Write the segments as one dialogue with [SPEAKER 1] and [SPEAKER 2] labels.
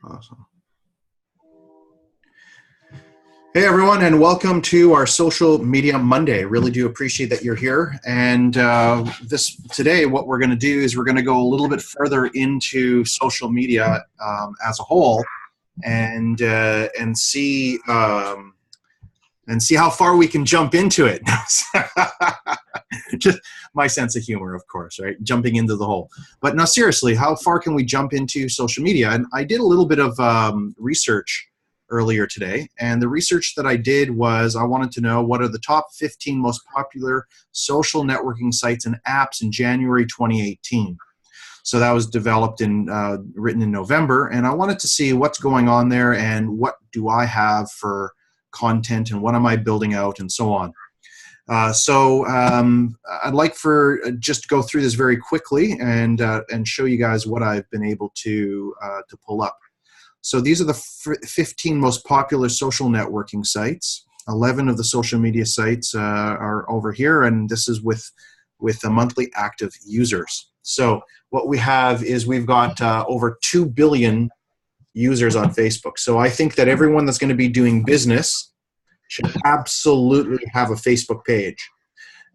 [SPEAKER 1] Awesome. Hey everyone, and welcome to our Social Media Monday. Really do appreciate that you're here. And today, what we're going to do is we're going to go a little bit further into social media as a whole, and see how far we can jump into it. Just my sense of humor, of course, right? Jumping into the hole. But no, seriously, how far can we jump into social media? And I did a little bit of research earlier today, and the research that I did was I wanted to know what are the top 15 most popular social networking sites and apps in January 2018. So that was developed and written in November, and I wanted to see what's going on there and what do I have for content and what am I building out and so on. I'd like for just go through this very quickly and show you guys what I've been able to pull up. So these are the 15 most popular social networking sites. 11 of the social media sites are over here, and this is with the monthly active users. So what we have is we've got over 2 billion users on Facebook. So I think that everyone that's going to be doing business should absolutely have a Facebook page.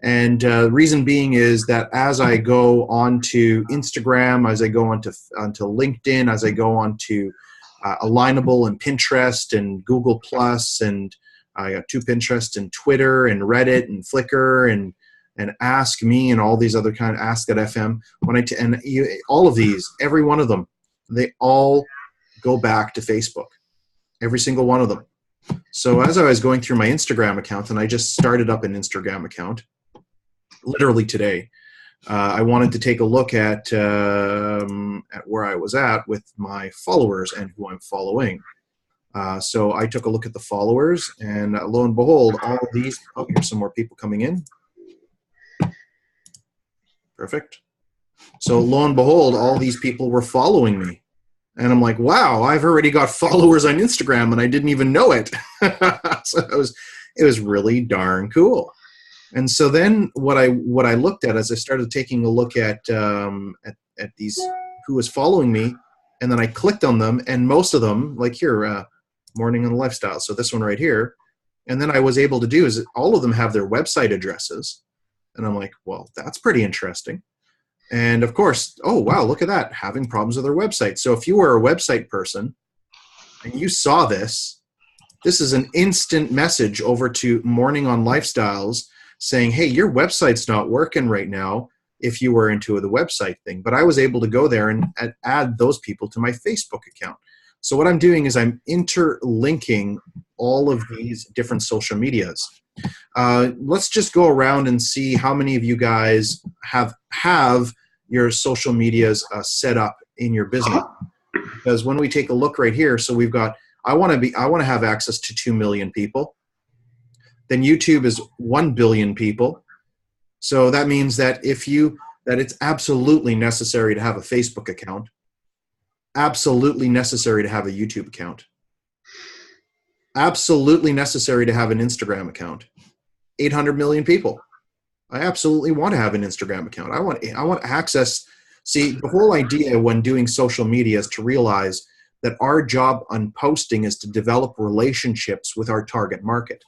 [SPEAKER 1] And the reason being is that as I go onto Instagram, as I go onto LinkedIn, as I go onto Alignable and Pinterest and Google Plus, and I got 2 Pinterest and Twitter and Reddit and Flickr and Ask Me and all these other kind of Ask.fm. All of these, every one of them, they all go back to Facebook. Every single one of them. So as I was going through my Instagram account, and I just started up an Instagram account, literally today. I wanted to take a look at where I was at with my followers and who I'm following. So I took a look at the followers, and lo and behold, all of these. Oh, here's some more people coming in. Perfect. So lo and behold, all these people were following me, and I'm like, wow, I've already got followers on Instagram, and I didn't even know it. So it was really darn cool. And so then what I looked at as I started taking a look at these who was following me, and then I clicked on them, and most of them, like here, Morning and Lifestyle, so this one right here, and then I was able to do is all of them have their website addresses, and I'm like, well, that's pretty interesting. And of course, oh wow, look at that, having problems with their website. So if you were a website person and you saw this is an instant message over to Morning on Lifestyles saying, hey, your website's not working right now if you were into the website thing. But I was able to go there and add those people to my Facebook account. So what I'm doing is I'm interlinking all of these different social medias. Let's just go around and see how many of you guys have your social medias set up in your business. Because when we take a look right here, so we've got, I want to have access to 2 million people. Then YouTube is 1 billion people. So that means that that it's absolutely necessary to have a Facebook account, absolutely necessary to have a YouTube account, absolutely necessary to have an Instagram account. 800 million people. I absolutely want to have an Instagram account. I want access. See, the whole idea when doing social media is to realize that our job on posting is to develop relationships with our target market.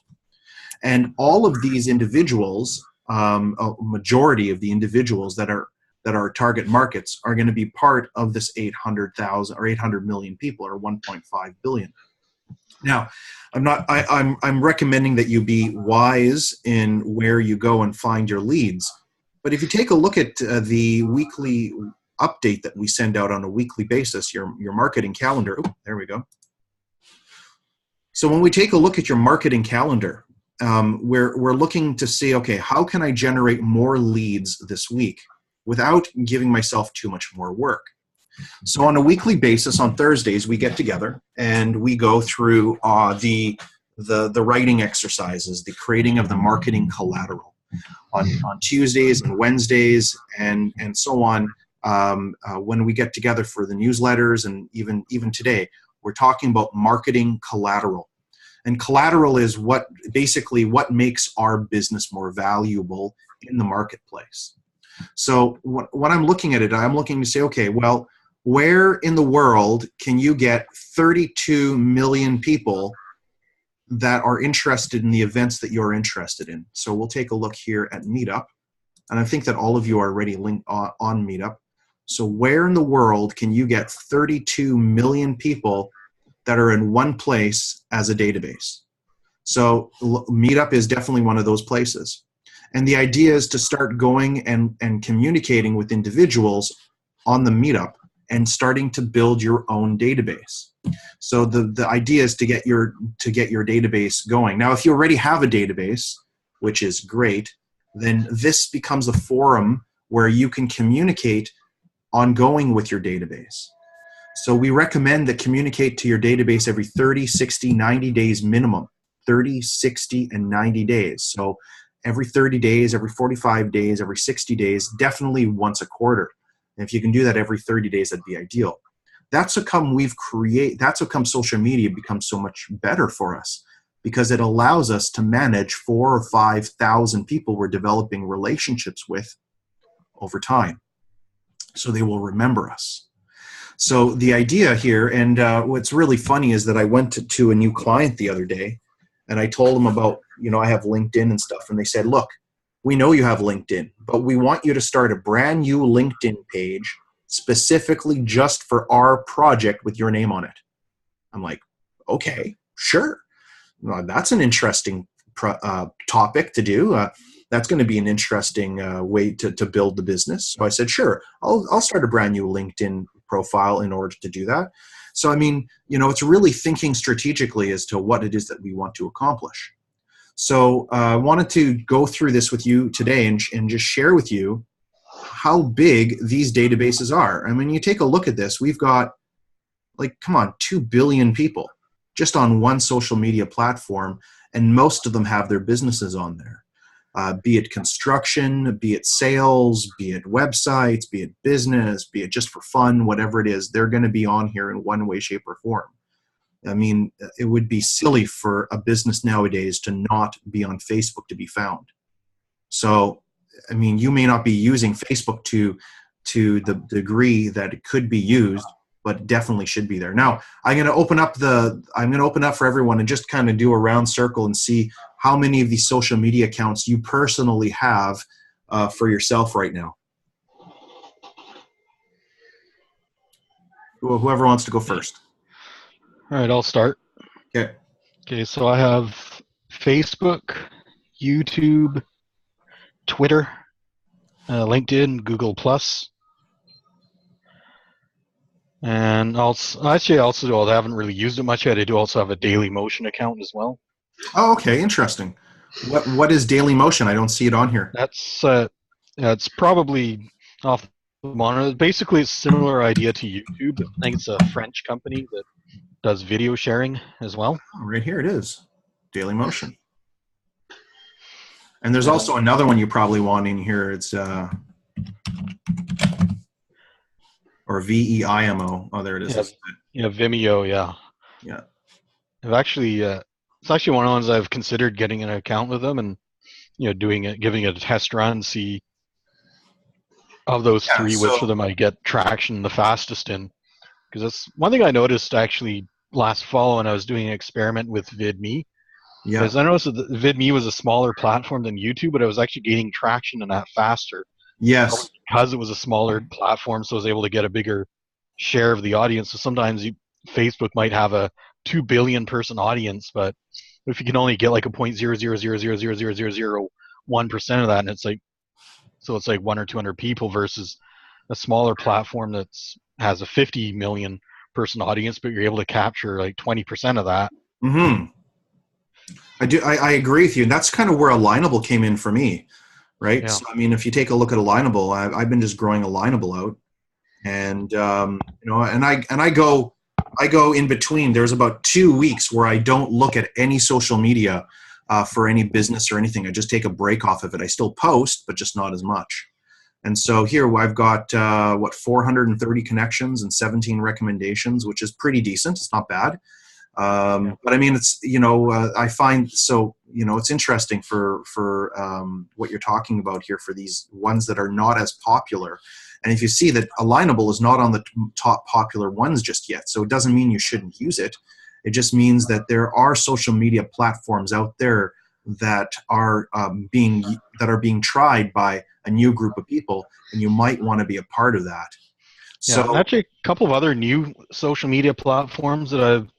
[SPEAKER 1] And all of these individuals, a majority of the individuals that are target markets are going to be part of this 800,000 or 800 million people, or 1.5 billion. Now, I'm recommending that you be wise in where you go and find your leads. But if you take a look at the weekly update that we send out on a weekly basis, your marketing calendar. Ooh, there we go. So when we take a look at your marketing calendar, we're looking to see, okay, how can I generate more leads this week without giving myself too much more work? So on a weekly basis, on Thursdays, we get together and we go through the writing exercises, the creating of the marketing collateral. On Tuesdays and Wednesdays and so on, when we get together for the newsletters, and even today, we're talking about marketing collateral. And collateral is what makes our business more valuable in the marketplace. So when I'm looking at it, I'm looking to say, okay, well, where in the world can you get 32 million people that are interested in the events that you're interested in? So we'll take a look here at Meetup. And I think that all of you are already linked on Meetup. So where in the world can you get 32 million people that are in one place as a database? So Meetup is definitely one of those places. And the idea is to start going and communicating with individuals on the Meetup and starting to build your own database. So the idea is to get your database going. Now, if you already have a database, which is great, then this becomes a forum where you can communicate ongoing with your database. So we recommend that communicate to your database every 30, 60, 90 days minimum. 30, 60, and 90 days. So every 30 days, every 45 days, every 60 days, definitely once a quarter. And if you can do that every 30 days, that'd be ideal. That's how come social media becomes so much better for us, because it allows us to manage 4,000 or 5,000 people we're developing relationships with over time. So they will remember us. So the idea here, and what's really funny is that I went to a new client the other day, and I told them about, I have LinkedIn and stuff. And they said, look, we know you have LinkedIn, but we want you to start a brand new LinkedIn page specifically just for our project with your name on it. I'm like, okay, sure. Well, that's an interesting topic to do. That's going to be an interesting way to build the business. So I said, sure, I'll start a brand new LinkedIn profile in order to do that. So, I mean, it's really thinking strategically as to what it is that we want to accomplish. So I wanted to go through this with you today and just share with you how big these databases are. I mean, you take a look at this, we've got, 2 billion people just on one social media platform, and most of them have their businesses on there. Be it construction, be it sales, be it websites, be it business, be it just for fun, whatever it is, they're going to be on here in one way, shape, or form. I mean, it would be silly for a business nowadays to not be on Facebook to be found. So, I mean, you may not be using Facebook to the degree that it could be used, but definitely should be there. Now, I'm going to open up for everyone and just kind of do a round circle and see how many of these social media accounts you personally have for yourself right now. Whoever wants to go first.
[SPEAKER 2] All right, I'll start.
[SPEAKER 1] Okay.
[SPEAKER 2] Okay, so I have Facebook, YouTube, Twitter, LinkedIn, Google+. And I haven't really used it much yet. I do also have a Dailymotion account as well.
[SPEAKER 1] Oh, okay, interesting. What is Dailymotion? I don't see it on here.
[SPEAKER 2] That's it's probably off the monitor. Basically, it's a similar idea to YouTube. I think it's a French company that does video sharing as well.
[SPEAKER 1] Oh, right here it is, Dailymotion. And there's also another one you probably want in here. It's or Veimo. Oh, there it is.
[SPEAKER 2] Yeah, Vimeo. Yeah.
[SPEAKER 1] Yeah.
[SPEAKER 2] I've actually, it's actually one of the ones I've considered getting an account with them and giving it a test run, see of those three which of them I get traction the fastest in. Because that's one thing I noticed actually last fall when I was doing an experiment with VidMe. Yeah. Because I noticed that VidMe was a smaller platform than YouTube, but I was actually gaining traction in that faster.
[SPEAKER 1] Yes.
[SPEAKER 2] Because it was a smaller platform, so I was able to get a bigger share of the audience. So sometimes Facebook might have a 2 billion person audience, but if you can only get like a 0.000000001% of that, and it's like 1 or 200 people versus a smaller platform that's has a 50 million person audience, but you're able to capture like 20% of that.
[SPEAKER 1] Mm-hmm. I agree with you, and that's kind of where Alignable came in for me, right? Yeah. So, I mean, if you take a look at Alignable, I've been just growing Alignable out, and I go in between. There's about 2 weeks where I don't look at any social media for any business or anything. I just take a break off of it. I still post, but just not as much. And so here I've got 430 connections and 17 recommendations, which is pretty decent. It's not bad. But I mean, it's, I find, so, it's interesting for what you're talking about here for these ones that are not as popular. And if you see that Alignable is not on the top popular ones just yet, so it doesn't mean you shouldn't use it. It just means that there are social media platforms out there that are being tried by a new group of people, and you might want to be a part of that.
[SPEAKER 2] Yeah,
[SPEAKER 1] So
[SPEAKER 2] actually, a couple of other new social media platforms that I've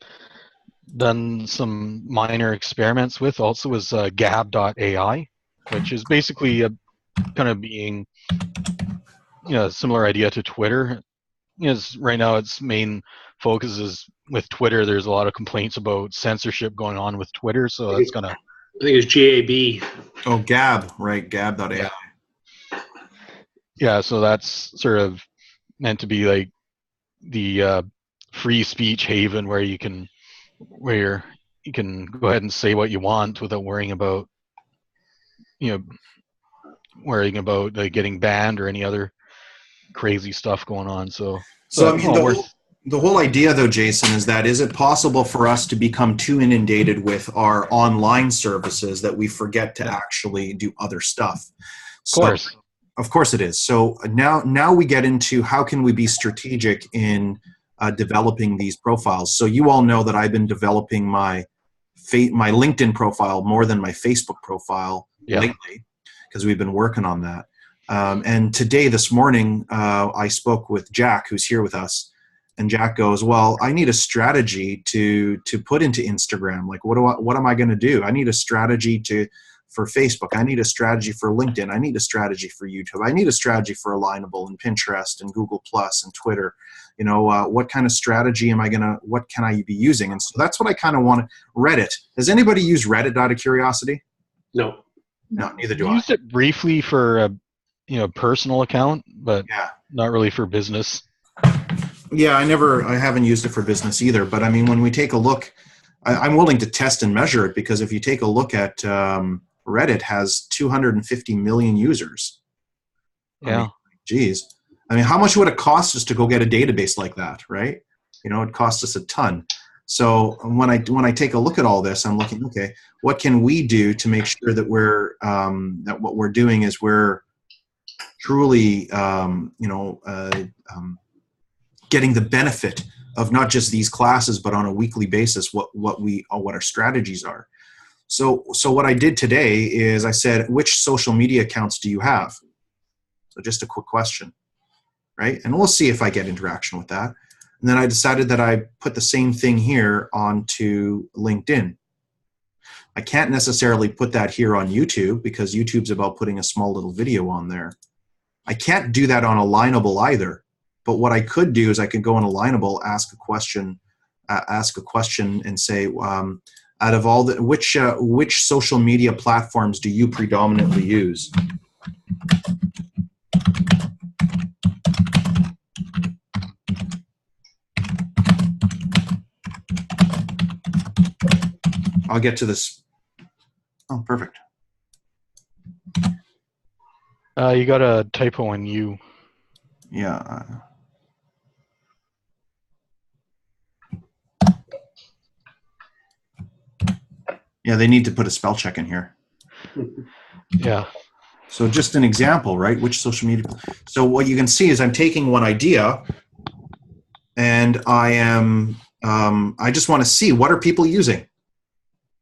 [SPEAKER 2] done some minor experiments with also is Gab.ai, which is basically kind of being, a similar idea to Twitter. Right now its main focus is with Twitter. There's a lot of complaints about censorship going on with Twitter, so that's gonna.
[SPEAKER 3] I think it's GAB.
[SPEAKER 1] Oh, Gab, right? Gab.ai.
[SPEAKER 2] Yeah, so that's sort of meant to be like the free speech haven where you can go ahead and say what you want without worrying about like getting banned or any other crazy stuff going on. So
[SPEAKER 1] I mean, the whole idea, though, Jason, is it possible for us to become too inundated with our online services that we forget to actually do other stuff? Of course it is. So now we get into how can we be strategic in developing these profiles. So you all know that I've been developing my LinkedIn profile more than my Facebook profile lately, because we've been working on that. And this morning, I spoke with Jack, who's here with us, and Jack goes, "Well, I need a strategy to put into Instagram. Like, what am I going to do? I need a strategy for Facebook. I need a strategy for LinkedIn. I need a strategy for YouTube. I need a strategy for Alignable and Pinterest and Google Plus and Twitter. What kind of strategy what can I be using?" And so that's what I kind of want. Reddit. Does anybody use Reddit out of curiosity?
[SPEAKER 3] No.
[SPEAKER 1] No, neither do I.
[SPEAKER 2] Used it briefly for a personal account, but not really for business.
[SPEAKER 1] Yeah, I haven't used it for business either. But I mean, when we take a look, I'm willing to test and measure it, because if you take a look at Reddit, has 250 million users.
[SPEAKER 2] Yeah.
[SPEAKER 1] Geez. I mean, how much would it cost us to go get a database like that, right? It costs us a ton. So when I take a look at all this, I'm looking, okay, what can we do to make sure that that what we're doing is we're truly, getting the benefit of not just these classes, but on a weekly basis, what our strategies are. So what I did today is I said, which social media accounts do you have? So just a quick question, right? And we'll see if I get interaction with that. And then I decided that I put the same thing here onto LinkedIn. I can't necessarily put that here on YouTube, because YouTube's about putting a small little video on there. I can't do that on Alignable either. But what I could do is I could go on Alignable, ask a question, and say, out of all which social media platforms do you predominantly use? I'll get to this. Oh, perfect.
[SPEAKER 2] You got a typo in you.
[SPEAKER 1] Yeah. Yeah, they need to put a spell check in here.
[SPEAKER 2] Yeah.
[SPEAKER 1] So just an example, right? Which social media? So what you can see is I'm taking one idea, and I just want to see, what are people using?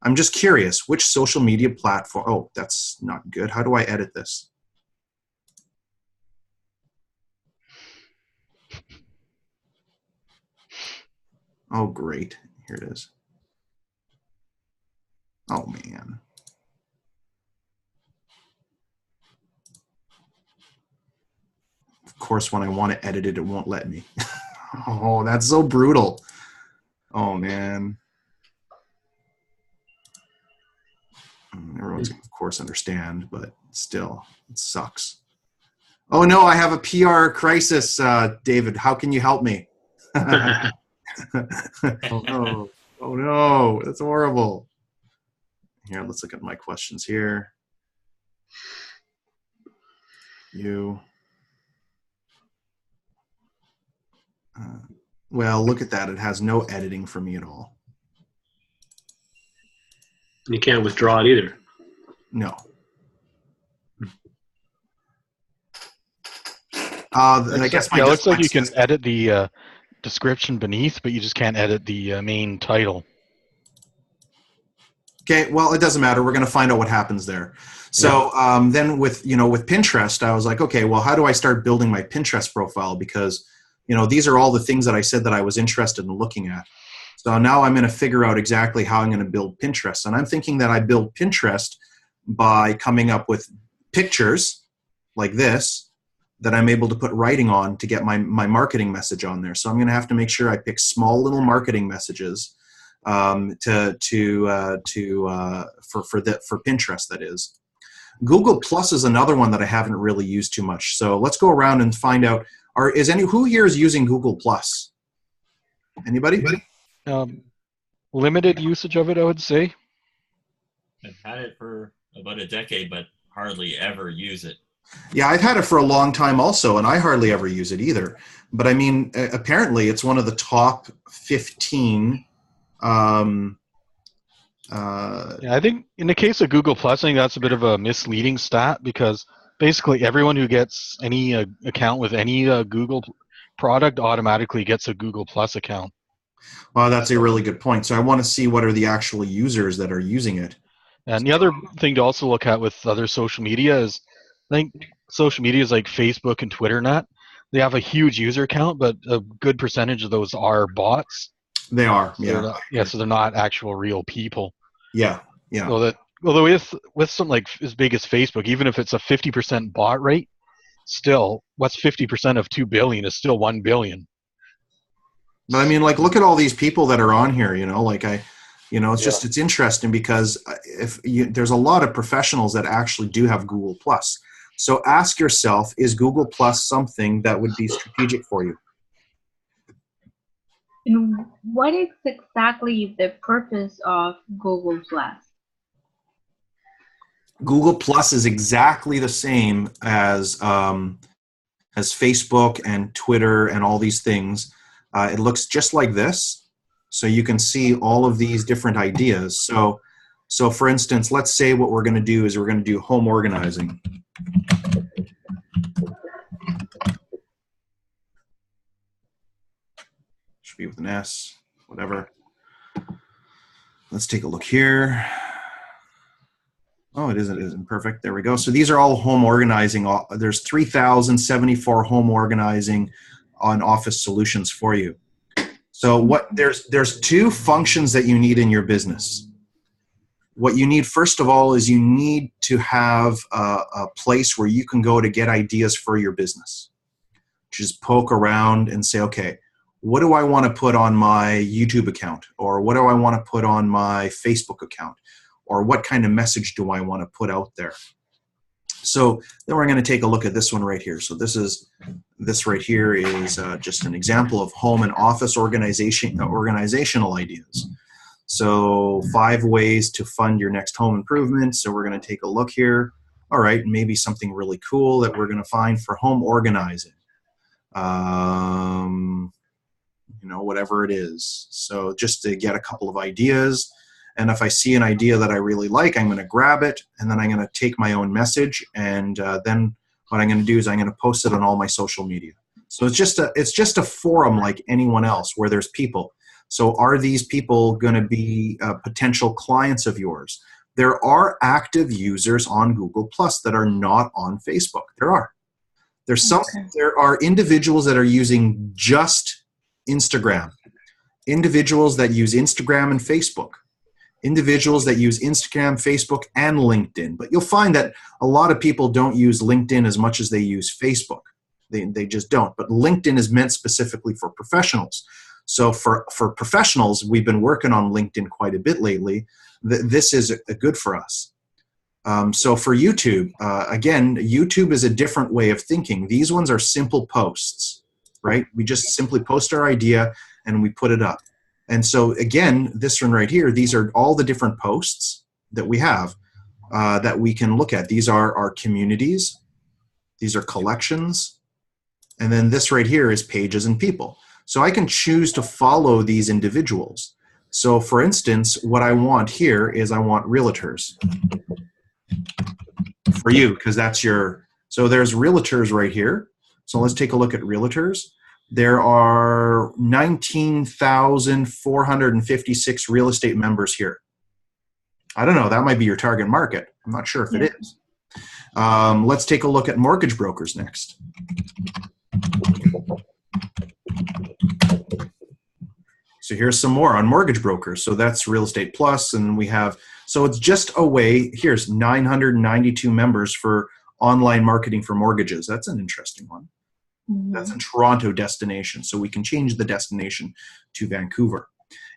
[SPEAKER 1] I'm just curious, which social media platform? Oh, that's not good. How do I edit this? Oh, great. Here it is. Oh, man. Of course, when I want to edit it, it won't let me. Oh, that's so brutal. Oh, man. Everyone's going to, of course, understand, but still, it sucks. Oh, no, I have a PR crisis, David. How can you help me? Oh, no. Oh, no. That's horrible. Here, let's look at my questions here. Well, look at that. It has no editing for me at all.
[SPEAKER 3] You can't withdraw it either.
[SPEAKER 1] No. I guess my
[SPEAKER 2] it looks like you
[SPEAKER 1] dyslexia-
[SPEAKER 2] can edit the description beneath, but you just can't edit the main title.
[SPEAKER 1] Okay, well, it doesn't matter. We're going to find out what happens there. So then with Pinterest, I was like, okay, well, how do I start building my Pinterest profile? Because, these are all the things that I said that I was interested in looking at. So now I'm going to figure out exactly how I'm going to build Pinterest. And I'm thinking that I build Pinterest by coming up with pictures like this that I'm able to put writing on to get my marketing message on there. So I'm going to have to make sure I pick small little marketing messages for Pinterest, that is. Google Plus is another one that I haven't really used too much. So let's go around and find out. Who here is using Google Plus? Anybody?
[SPEAKER 2] Limited usage of it, I would say.
[SPEAKER 4] I've had it for about a decade, but hardly ever use it.
[SPEAKER 1] Yeah, I've had it for a long time also, and I hardly ever use it either. But I mean, apparently it's one of the top 15.
[SPEAKER 2] I think in the case of Google Plus, I think that's a bit of a misleading stat, because basically everyone who gets any account with any Google product automatically gets a Google Plus account.
[SPEAKER 1] Well, that's a really good point. So I want to see what are the actual users that are using it.
[SPEAKER 2] And the other thing to also look at with other social media is, I think social media is like Facebook and Twitter not. They have a huge user count, but a good percentage of those are bots.
[SPEAKER 1] They are,
[SPEAKER 2] So so they're not actual real people.
[SPEAKER 1] Yeah.
[SPEAKER 2] Although with something like as big as Facebook, even if it's a 50% bot rate, still, what's 50% of 2 billion is still 1 billion.
[SPEAKER 1] But I mean, look at all these people that are on here, it's it's interesting because there's a lot of professionals that actually do have Google Plus. So ask yourself, is Google Plus something that would be strategic for you?
[SPEAKER 5] And what is exactly the purpose of Google Plus?
[SPEAKER 1] Google Plus is exactly the same as Facebook and Twitter and all these things. It looks just like this. So you can see all of these different ideas. So for instance, let's say what we're going to do is we're going to do home organizing. Should be with an S, whatever. Let's take a look here. Oh, it isn't perfect. There we go. So these are all home organizing. There's 3,074 home organizing on Office solutions for you. So there's two functions that you need in your business. What you need, first of all, is you need to have a place where you can go to get ideas for your business. Just poke around and say, okay, what do I want to put on my YouTube account? Or what do I want to put on my Facebook account? Or what kind of message do I want to put out there? So then we're going to take a look at this one right here. So this right here is just an example of home and office organizational ideas. So 5 ways to fund your next home improvement. So we're going to take a look here. All right, maybe something really cool that we're going to find for home organizing. Whatever it is. So just to get a couple of ideas. And if I see an idea that I really like, I'm going to grab it, and then I'm going to take my own message, and then what I'm going to do is I'm going to post it on all my social media. So it's just a forum like anyone else where there's people. So are these people going to be potential clients of yours? There are active users on Google Plus that are not on Facebook. There are. There are individuals that are using just Instagram, individuals that use Instagram and Facebook, individuals that use Instagram, Facebook, and LinkedIn. But you'll find that a lot of people don't use LinkedIn as much as they use Facebook. They just don't. But LinkedIn is meant specifically for professionals. So for professionals, we've been working on LinkedIn quite a bit lately. This is good for us. So for YouTube, again, YouTube is a different way of thinking. These ones are simple posts, right? We just simply post our idea and we put it up. And so again, this one right here, these are all the different posts that we have that we can look at. These are our communities. These are collections. And then this right here is pages and people. So I can choose to follow these individuals. So for instance, what I want here is I want realtors for you, because that's your, so there's realtors right here. So let's take a look at realtors. There are 19,456 real estate members here. I don't know, that might be your target market. I'm not sure if it is. Let's take a look at mortgage brokers next. So here's some more on mortgage brokers. So that's Real Estate Plus, and we have, so it's just a way, here's 992 members for online marketing for mortgages. That's an interesting one. That's a Toronto destination, so we can change the destination to Vancouver.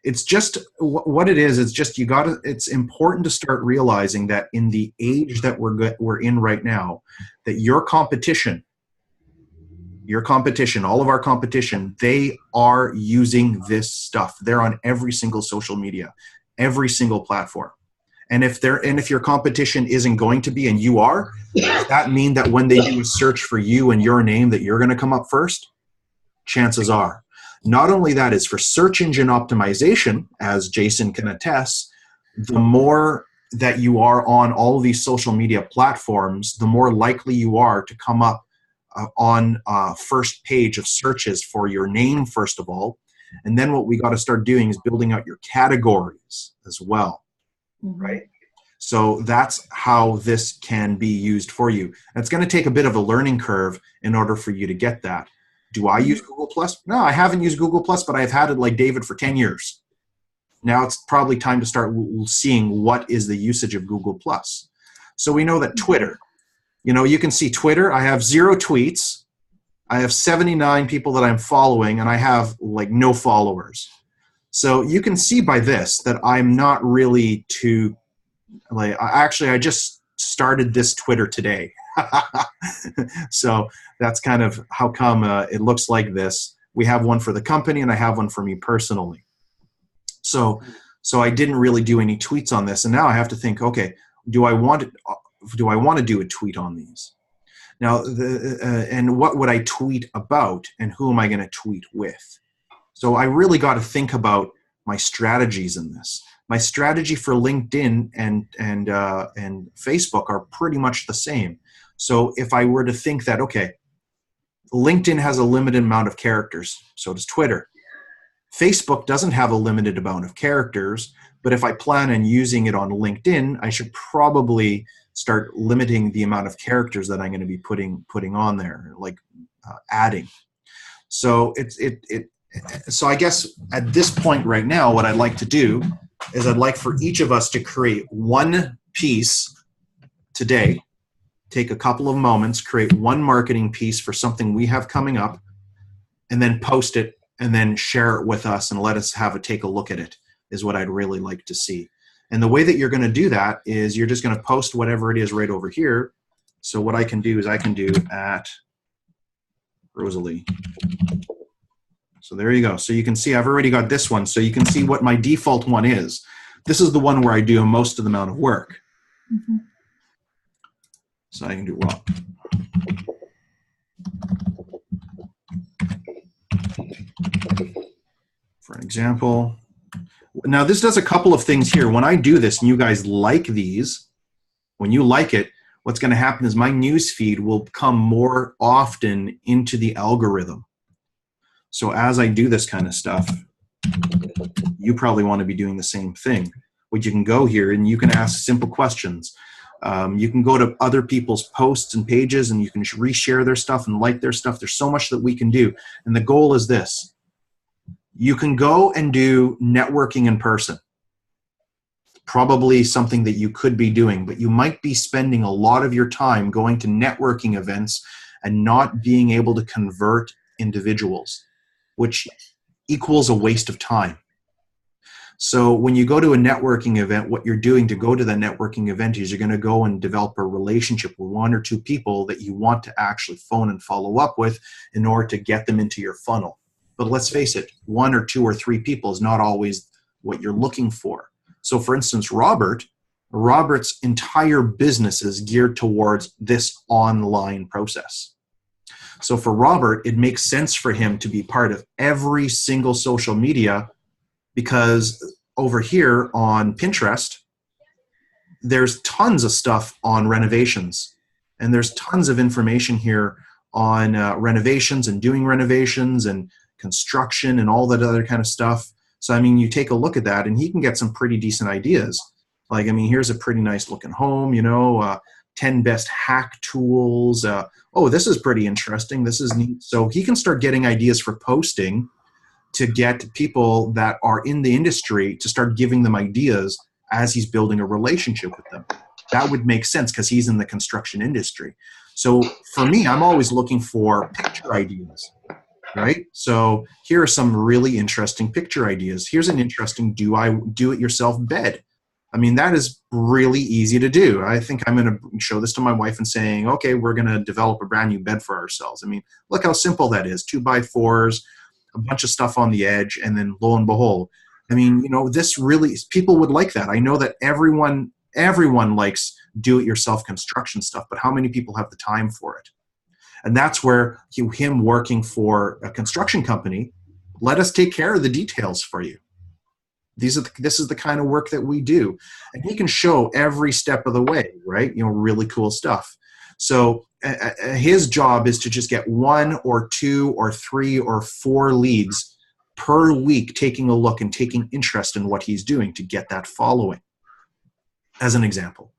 [SPEAKER 1] It's just what it is. It's just it's important to start realizing that in the age that we're in right now, that your competition, all of our competition, they are using this stuff. They're on every single social media, every single platform. And if your competition isn't going to be, and you are, does that mean that when they do a search for you and your name that you're going to come up first? Chances are. Not only that, is for search engine optimization, as Jason can attest, the more that you are on all of these social media platforms, the more likely you are to come up on first page of searches for your name, first of all. And then what we got to start doing is building out your categories as well. Right? So that's how this can be used for you. And it's going to take a bit of a learning curve in order for you to get that. Do I use Google Plus? No, I haven't used Google Plus, but I've had it like David for 10 years. Now it's probably time to start seeing what is the usage of Google Plus. So we know that Twitter, you can see Twitter. I have 0 tweets. I have 79 people that I'm following, and I have like no followers. So you can see by this that I'm not really too, I just started this Twitter today. So that's kind of how come it looks like this. We have one for the company and I have one for me personally. So I didn't really do any tweets on this. And now I have to think, okay, do I want to do a tweet on these? Now, and what would I tweet about and who am I going to tweet with? So I really got to think about my strategies in this. My strategy for LinkedIn and Facebook are pretty much the same. So if I were to think that, okay, LinkedIn has a limited amount of characters, so does Twitter. Facebook doesn't have a limited amount of characters, but if I plan on using it on LinkedIn, I should probably start limiting the amount of characters that I'm going to be putting on there, like adding. So so I guess at this point right now, what I'd like to do is I'd like for each of us to create one piece today, take a couple of moments, create one marketing piece for something we have coming up, and then post it and then share it with us and let us take a look at it is what I'd really like to see. And the way that you're going to do that is you're just going to post whatever it is right over here. So what I can do is I can do at Rosalie. So there you go. So you can see I've already got this one. So you can see what my default one is. This is the one where I do most of the amount of work. Mm-hmm. So I can do what? For an example. Now this does a couple of things here. When I do this and you guys like these, when you like it, what's going to happen is my news feed will come more often into the algorithm. So as I do this kind of stuff, you probably want to be doing the same thing. But you can go here and you can ask simple questions. You can go to other people's posts and pages and you can reshare their stuff and like their stuff. There's so much that we can do. And the goal is this. You can go and do networking in person. Probably something that you could be doing, but you might be spending a lot of your time going to networking events and not being able to convert individuals, which equals a waste of time. So when you go to a networking event, what you're doing to go to the networking event is you're going to go and develop a relationship with 1 or 2 people that you want to actually phone and follow up with in order to get them into your funnel. But let's face it, 1 or 2 or 3 people is not always what you're looking for. So for instance, Robert's entire business is geared towards this online process. So for Robert, it makes sense for him to be part of every single social media because over here on Pinterest, there's tons of stuff on renovations. And there's tons of information here on renovations and doing renovations and construction and all that other kind of stuff. So, I mean, you take a look at that and he can get some pretty decent ideas. Like, I mean, here's a pretty nice looking home, 10 best hack tools. Oh, this is pretty interesting. This is neat. So he can start getting ideas for posting to get people that are in the industry to start giving them ideas as he's building a relationship with them. That would make sense because he's in the construction industry. So for me, I'm always looking for picture ideas, right? So here are some really interesting picture ideas. Here's an interesting do-it-yourself bed. I mean, that is really easy to do. I think I'm going to show this to my wife and saying, okay, we're going to develop a brand new bed for ourselves. I mean, look how simple that is. 2x4s, a bunch of stuff on the edge, and then lo and behold. I mean, this really, people would like that. I know that everyone likes do-it-yourself construction stuff, but how many people have the time for it? And that's where him working for a construction company, let us take care of the details for you. This is the kind of work that we do. And he can show every step of the way, right? Really cool stuff. So his job is to just get 1 or 2 or 3 or 4 leads per week, taking a look and taking interest in what he's doing to get that following, as an example.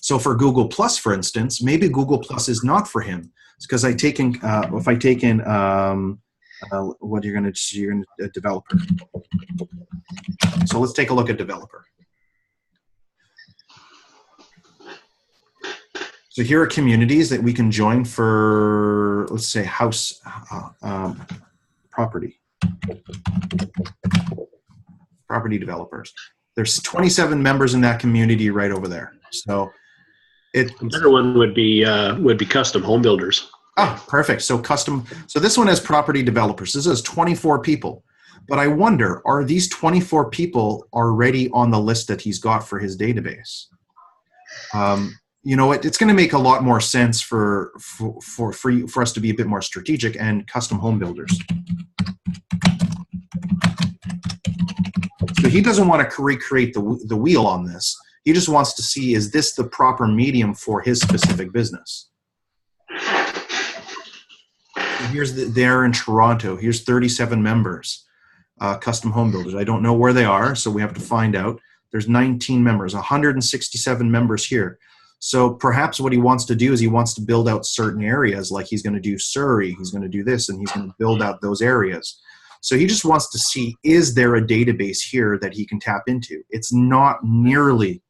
[SPEAKER 1] So for Google Plus, for instance, maybe Google Plus is not for him. It's because you're going to developer. So let's take a look at developer. So here are communities that we can join for, let's say, house property developers. There's 27 members in that community right over there. So
[SPEAKER 3] a better one would be custom home builders.
[SPEAKER 1] Oh, perfect. So this one has property developers. This has 24 people. But I wonder, are these 24 people already on the list that he's got for his database? It's going to make a lot more sense for us to be a bit more strategic and custom home builders. So he doesn't want to recreate the wheel on this. He just wants to see, is this the proper medium for his specific business? They're in Toronto. Here's 37 members, custom home builders. I don't know where they are, so we have to find out. There's 19 members, 167 members here. So perhaps what he wants to do is he wants to build out certain areas, like he's going to do Surrey, he's going to do this, and he's going to build out those areas. So he just wants to see, is there a database here that he can tap into? It's not nearly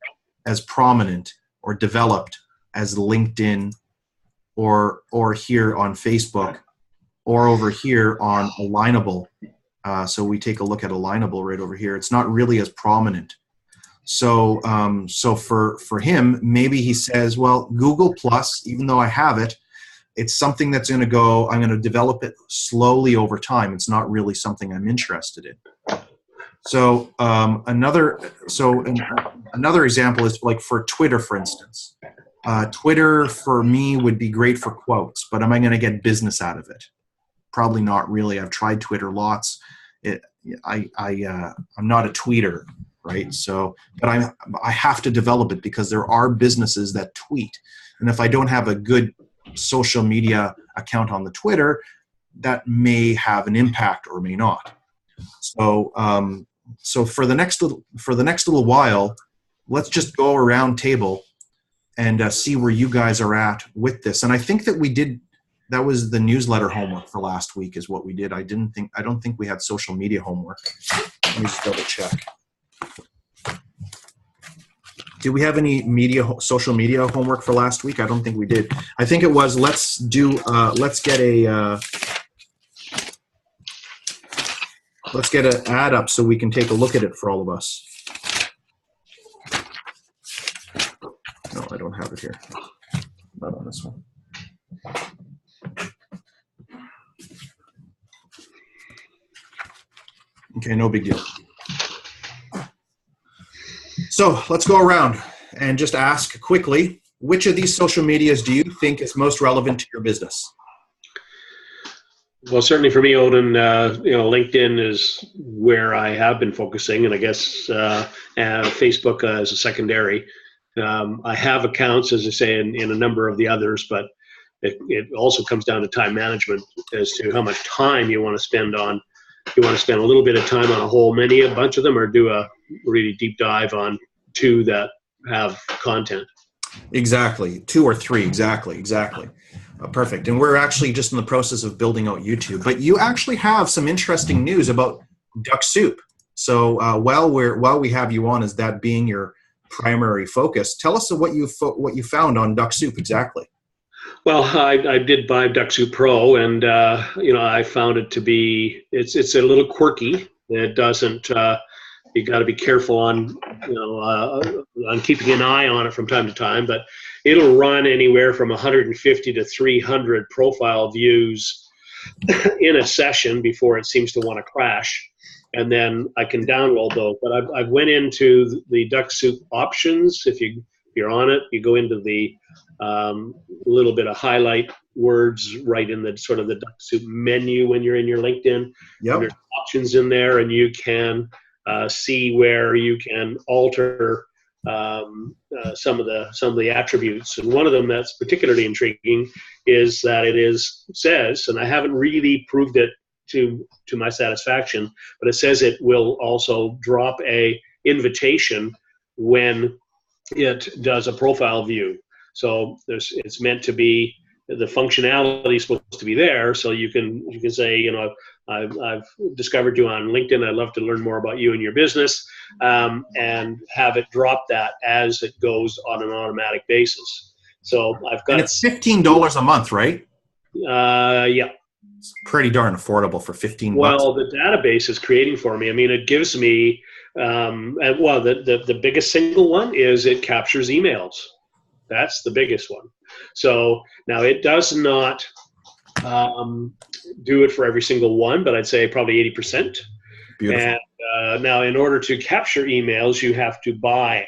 [SPEAKER 1] as prominent or developed as LinkedIn or here on Facebook or over here on Alignable. So we take a look at Alignable right over here. It's not really as prominent. So for him, maybe he says, well, Google Plus, even though I have it, it's something that's going to go, I'm going to develop it slowly over time. It's not really something I'm interested in. So another example is like for Twitter, for instance. Twitter for me would be great for quotes, but am I going to get business out of it? Probably not really. I've tried Twitter lots. I'm not a tweeter, right? So, but I have to develop it because there are businesses that tweet, and if I don't have a good social media account on the Twitter, that may have an impact or may not. So, so for the next little while, let's just go around table and see where you guys are at with this. And I think that we did. That was the newsletter homework for last week is what we did. I don't think we had social media homework. Let me just double check. Did we have any social media homework for last week? I don't think we did. I think it was, let's get an ad up so we can take a look at it for all of us. No, I don't have it here. Not on this one. Okay, no big deal. So let's go around and just ask quickly, which of these social medias do you think is most relevant to your business?
[SPEAKER 3] Well, certainly for me, Odin, LinkedIn is where I have been focusing, and I guess Facebook as a secondary. I have accounts, as I say, in a number of the others, but it also comes down to time management as to how much time you want to spend on. You want to spend a little bit of time on a bunch of them, or do a really deep dive on 2 that have content.
[SPEAKER 1] Exactly. 2 or 3. Exactly. Perfect. And we're actually just in the process of building out YouTube. But you actually have some interesting news about Duck Soup. So while we have you on as that being your primary focus, tell us what you found on Duck Soup exactly.
[SPEAKER 3] Well, I did buy Duck Soup Pro, and I found it to be it's a little quirky. It doesn't. You got to be careful on on keeping an eye on it from time to time, but it'll run anywhere from 150 to 300 profile views in a session before it seems to want to crash, and then I can download those. But I've went into the Duck Soup options. If you're on it, you go into the little bit of highlight words right in the sort of the Duck Soup menu when you're in your LinkedIn.
[SPEAKER 1] Yep.
[SPEAKER 3] There's options in there, and you can see where you can alter some of the attributes. And one of them that's particularly intriguing is that it says, and I haven't really proved it to my satisfaction, but it says it will also drop a invitation when it does a profile view. So it's meant to be, the functionality is supposed to be there, so you can say, I've discovered you on LinkedIn. I'd love to learn more about you and your business, and have it drop that as it goes on an automatic basis. So I've got.
[SPEAKER 1] And it's $15 a month, right?
[SPEAKER 3] Yeah.
[SPEAKER 1] It's pretty darn affordable for $15.
[SPEAKER 3] Well, the database is creating for me. I mean, it gives me, the biggest single one is it captures emails. That's the biggest one. So now it does not do it for every single one, but I'd say probably 80%.
[SPEAKER 1] Beautiful.
[SPEAKER 3] And now in order to capture emails, you have to buy.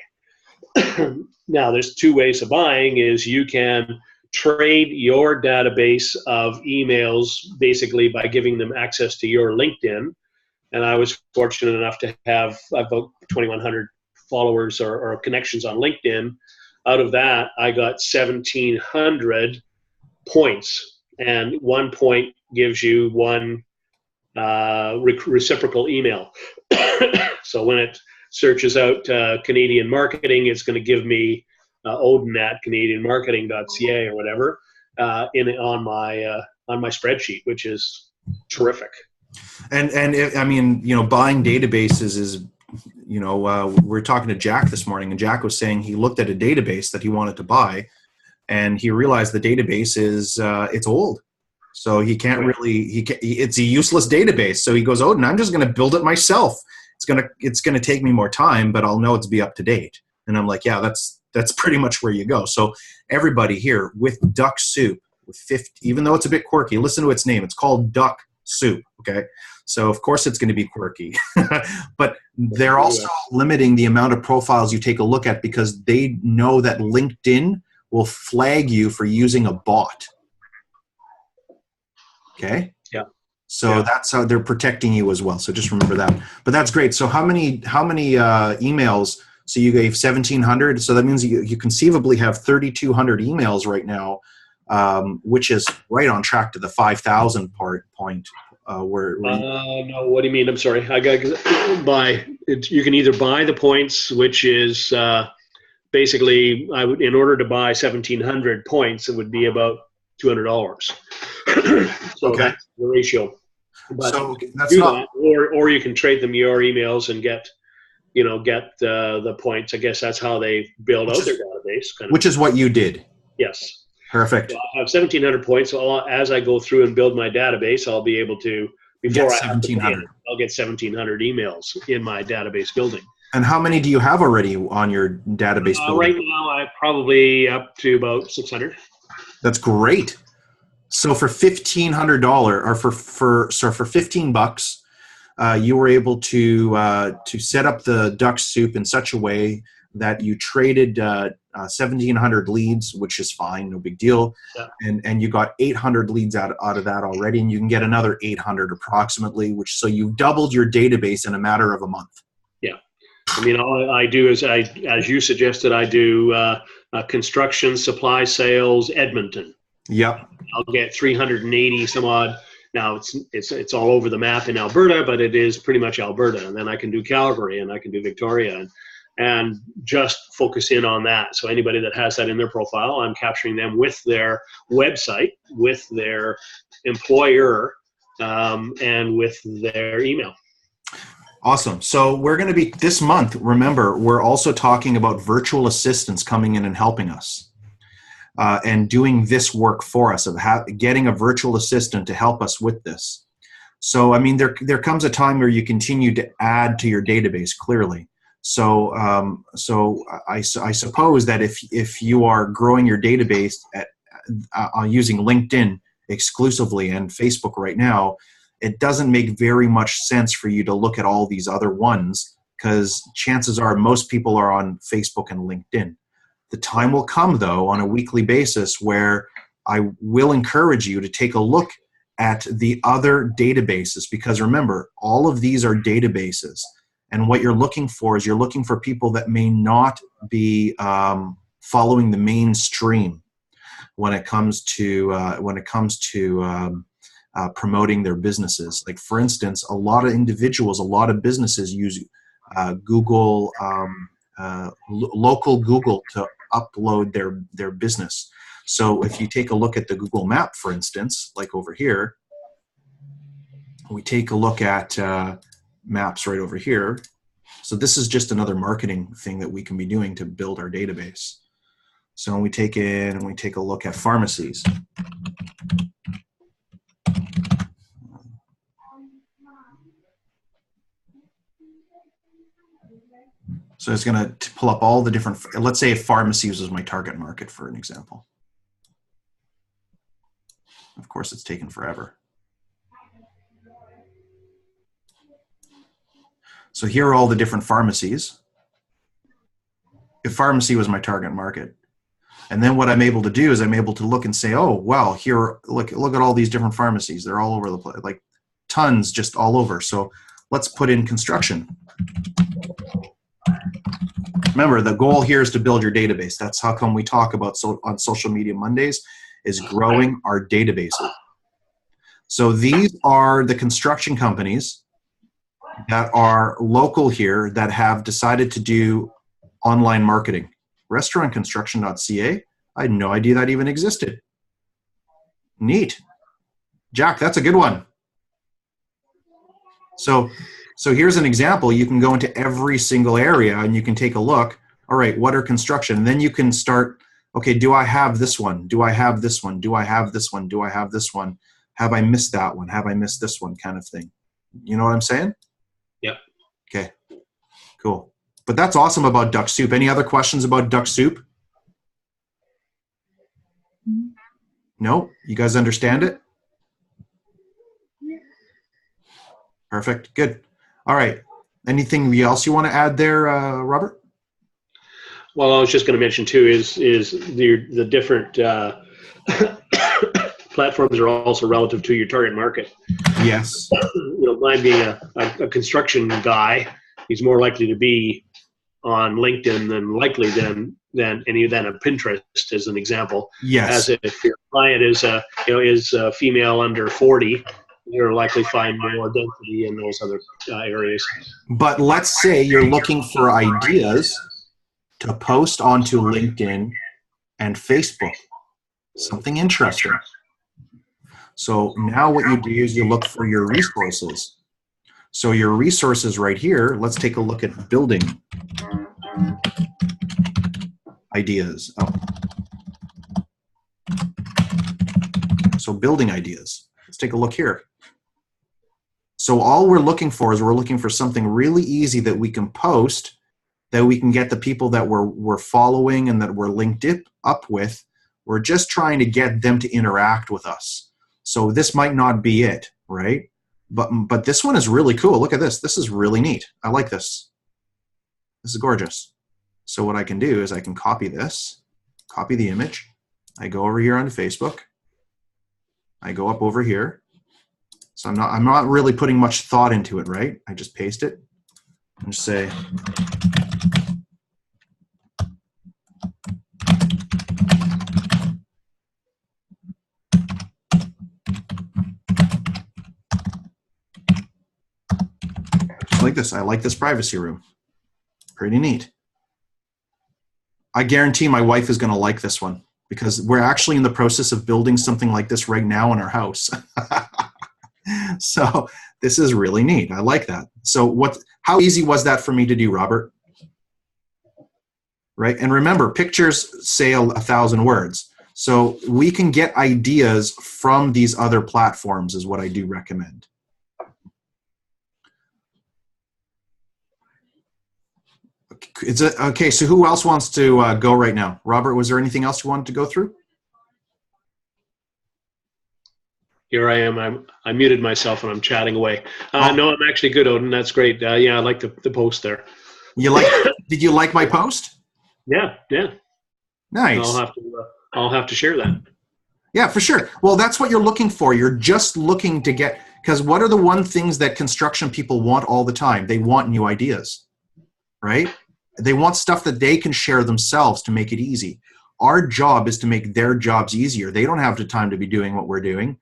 [SPEAKER 3] Now there's 2 ways of buying. Is you can trade your database of emails basically by giving them access to your LinkedIn. And I was fortunate enough to have about 2,100 followers or connections on LinkedIn. Out of that, I got 1,700 points, and 1 point gives you 1 reciprocal email. So when it searches out Canadian marketing, it's going to give me Odin at canadianmarketing.ca or whatever on my spreadsheet, which is terrific.
[SPEAKER 1] And I mean, buying databases is. We're talking to Jack this morning, and Jack was saying he looked at a database that he wanted to buy, and he realized the database is it's old, so he can't really. It's a useless database. So he goes, "Oh, and I'm just going to build it myself. It's gonna take me more time, but I'll know it's be up to date." And I'm like, "Yeah, that's pretty much where you go." So everybody here with Duck Soup, with 50, even though it's a bit quirky, listen to its name. It's called Duck Soup. Okay. So of course it's going to be quirky, but they're also limiting the amount of profiles you take a look at because they know that LinkedIn will flag you for using a bot. Okay.
[SPEAKER 3] Yeah.
[SPEAKER 1] So that's how they're protecting you as well. So just remember that. But that's great. So how many emails? So you gave 1,700. So that means you conceivably have 3,200 emails right now, which is right on track to the 5,000 point.
[SPEAKER 3] No, what do you mean? I'm sorry. I got buy. You can either buy the points, which is basically in order to buy 1,700 points, it would be about $200. So
[SPEAKER 1] okay.
[SPEAKER 3] That's the ratio. But
[SPEAKER 1] so that's not,
[SPEAKER 3] or you can trade them your emails and get the points. I guess that's how they build out their database.
[SPEAKER 1] Which is what you did.
[SPEAKER 3] Yes.
[SPEAKER 1] Perfect.
[SPEAKER 3] So I have 1,700 points. So as I go through and build my database, I'll be able to, before I have to pay it, I'll get 1,700 emails in my database building. And
[SPEAKER 1] how many do you have already on your database building?
[SPEAKER 3] Right now, I'm probably up to about 600.
[SPEAKER 1] That's great. So for $1,500 or for $15, you were able to set up the Duck Soup in such a way that you traded 1,700 leads, which is fine, no big deal.
[SPEAKER 3] Yeah.
[SPEAKER 1] And you got 800 leads out of that already, and you can get another 800 approximately, so you doubled your database in a matter of a month.
[SPEAKER 3] Yeah. I mean, all I do is, as you suggested, I do construction, supply, sales, Edmonton.
[SPEAKER 1] Yep.
[SPEAKER 3] I'll get 380 some odd. Now it's all over the map in Alberta, but it is pretty much Alberta. And then I can do Calgary and I can do Victoria and just focus in on that. So anybody that has that in their profile, I'm capturing them with their website, with their employer, and with their email.
[SPEAKER 1] Awesome. So we're going to be, this month, remember, we're also talking about virtual assistants coming in and helping us. And doing this work for us, of getting a virtual assistant to help us with this. So, I mean, there comes a time where you continue to add to your database, clearly. So, I suppose that if you are growing your database using LinkedIn exclusively and Facebook right now, it doesn't make very much sense for you to look at all these other ones, because chances are most people are on Facebook and LinkedIn. The time will come, though, on a weekly basis where I will encourage you to take a look at the other databases, because remember, all of these are databases. And what you're looking for is you're looking for people that may not be following the mainstream when it comes to promoting their businesses. Like, for instance, a lot of individuals, a lot of businesses use Google, local Google to upload their business. So if you take a look at the Google map, for instance, like over here, we take a look at maps right over here. So this is just another marketing thing that we can be doing to build our database. So we take in and we take a look at pharmacies. So it's going to pull up all the different, let's say if pharmacies was my target market, for an example. Of course, it's taken forever. So here are all the different pharmacies. If pharmacy was my target market. And then what I'm able to do is I'm able to look and say, oh, well, here, look at all these different pharmacies. They're all over the place, like tons just all over. So let's put in construction. Remember, the goal here is to build your database. That's how come we talk about on Social Media Mondays, is growing our databases. So these are the construction companies that are local here that have decided to do online marketing. Restaurantconstruction.ca, I had no idea that even existed. Neat. Jack, that's a good one. So here's an example. You can go into every single area and you can take a look. All right, what are construction? And then you can start, okay, do I have this one? Do I have this one? Do I have this one? Do I have this one? Have I missed that one? Have I missed this one, kind of thing? You know what I'm saying?
[SPEAKER 3] Yep.
[SPEAKER 1] Okay, cool. But that's awesome about Duck Soup. Any other questions about Duck Soup? No? You guys understand it? Perfect. Good. All right. Anything else you want to add there, Robert?
[SPEAKER 3] Well, I was just going to mention too is the different platforms are also relative to your target market.
[SPEAKER 1] Yes.
[SPEAKER 3] You know, mine being a construction guy, he's more likely to be on LinkedIn than a Pinterest, as an example.
[SPEAKER 1] Yes.
[SPEAKER 3] As if your client is a female under 40, you're likely to find more density in those other areas.
[SPEAKER 1] But let's say you're looking for ideas to post onto LinkedIn and Facebook. Something interesting. So now what you do is you look for your resources. So your resources right here, let's take a look at building ideas. Oh. So building ideas. Let's take a look here. So all we're looking for is we're looking for something really easy that we can post, that we can get the people that we're following and that we're linked up with. We're just trying to get them to interact with us. So this might not be it, right? But this one is really cool. Look at this. This is really neat. I like this. This is gorgeous. So what I can do is I can copy this, copy the image. I go over here onto Facebook. I go up over here. So I'm not really putting much thought into it, right? I just paste it and just say, like this. I like this privacy room. Pretty neat. I guarantee my wife is going to like this one because we're actually in the process of building something like this right now in our house. So this is really neat. I like that. So how easy was that for me to do, Robert? Right? And remember, pictures say 1,000 words. So we can get ideas from these other platforms is what I do recommend. Okay, so who else wants to go right now? Robert, was there anything else you wanted to go through?
[SPEAKER 3] Here I am. I muted myself and I'm chatting away. No, I'm actually good, Odin. That's great. Yeah, I like the post there.
[SPEAKER 1] Did you like my post?
[SPEAKER 3] Yeah.
[SPEAKER 1] Nice.
[SPEAKER 3] I'll have to share that.
[SPEAKER 1] Yeah, for sure. Well, that's what you're looking for. You're just looking to get, because what are the one things that construction people want all the time? They want new ideas, right? They want stuff that they can share themselves to make it easy. Our job is to make their jobs easier. They don't have the time to be doing what we're doing,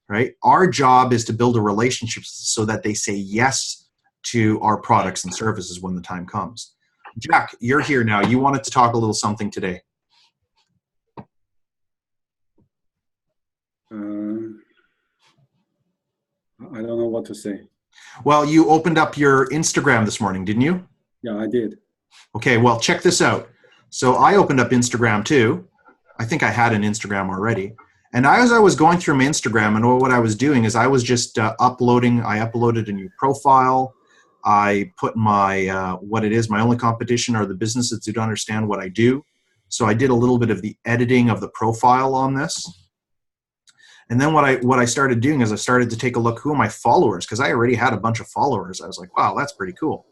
[SPEAKER 1] right? Our job is to build a relationship so that they say yes to our products and services when the time comes. Jack, you're here now. You wanted to talk a little something today.
[SPEAKER 6] I don't know what to say.
[SPEAKER 1] Well, you opened up your Instagram this morning, didn't you?
[SPEAKER 6] Yeah, I did.
[SPEAKER 1] Okay, well, check this out. So I opened up Instagram too. I think I had an Instagram already. And as I was going through my Instagram, and what I was doing is I was just uploading. I uploaded a new profile. I put my, what it is, my only competition are the businesses that don't understand what I do. So I did a little bit of the editing of the profile on this. And then what I started doing is I started to take a look, who are my followers? Because I already had a bunch of followers. I was like, wow, that's pretty cool.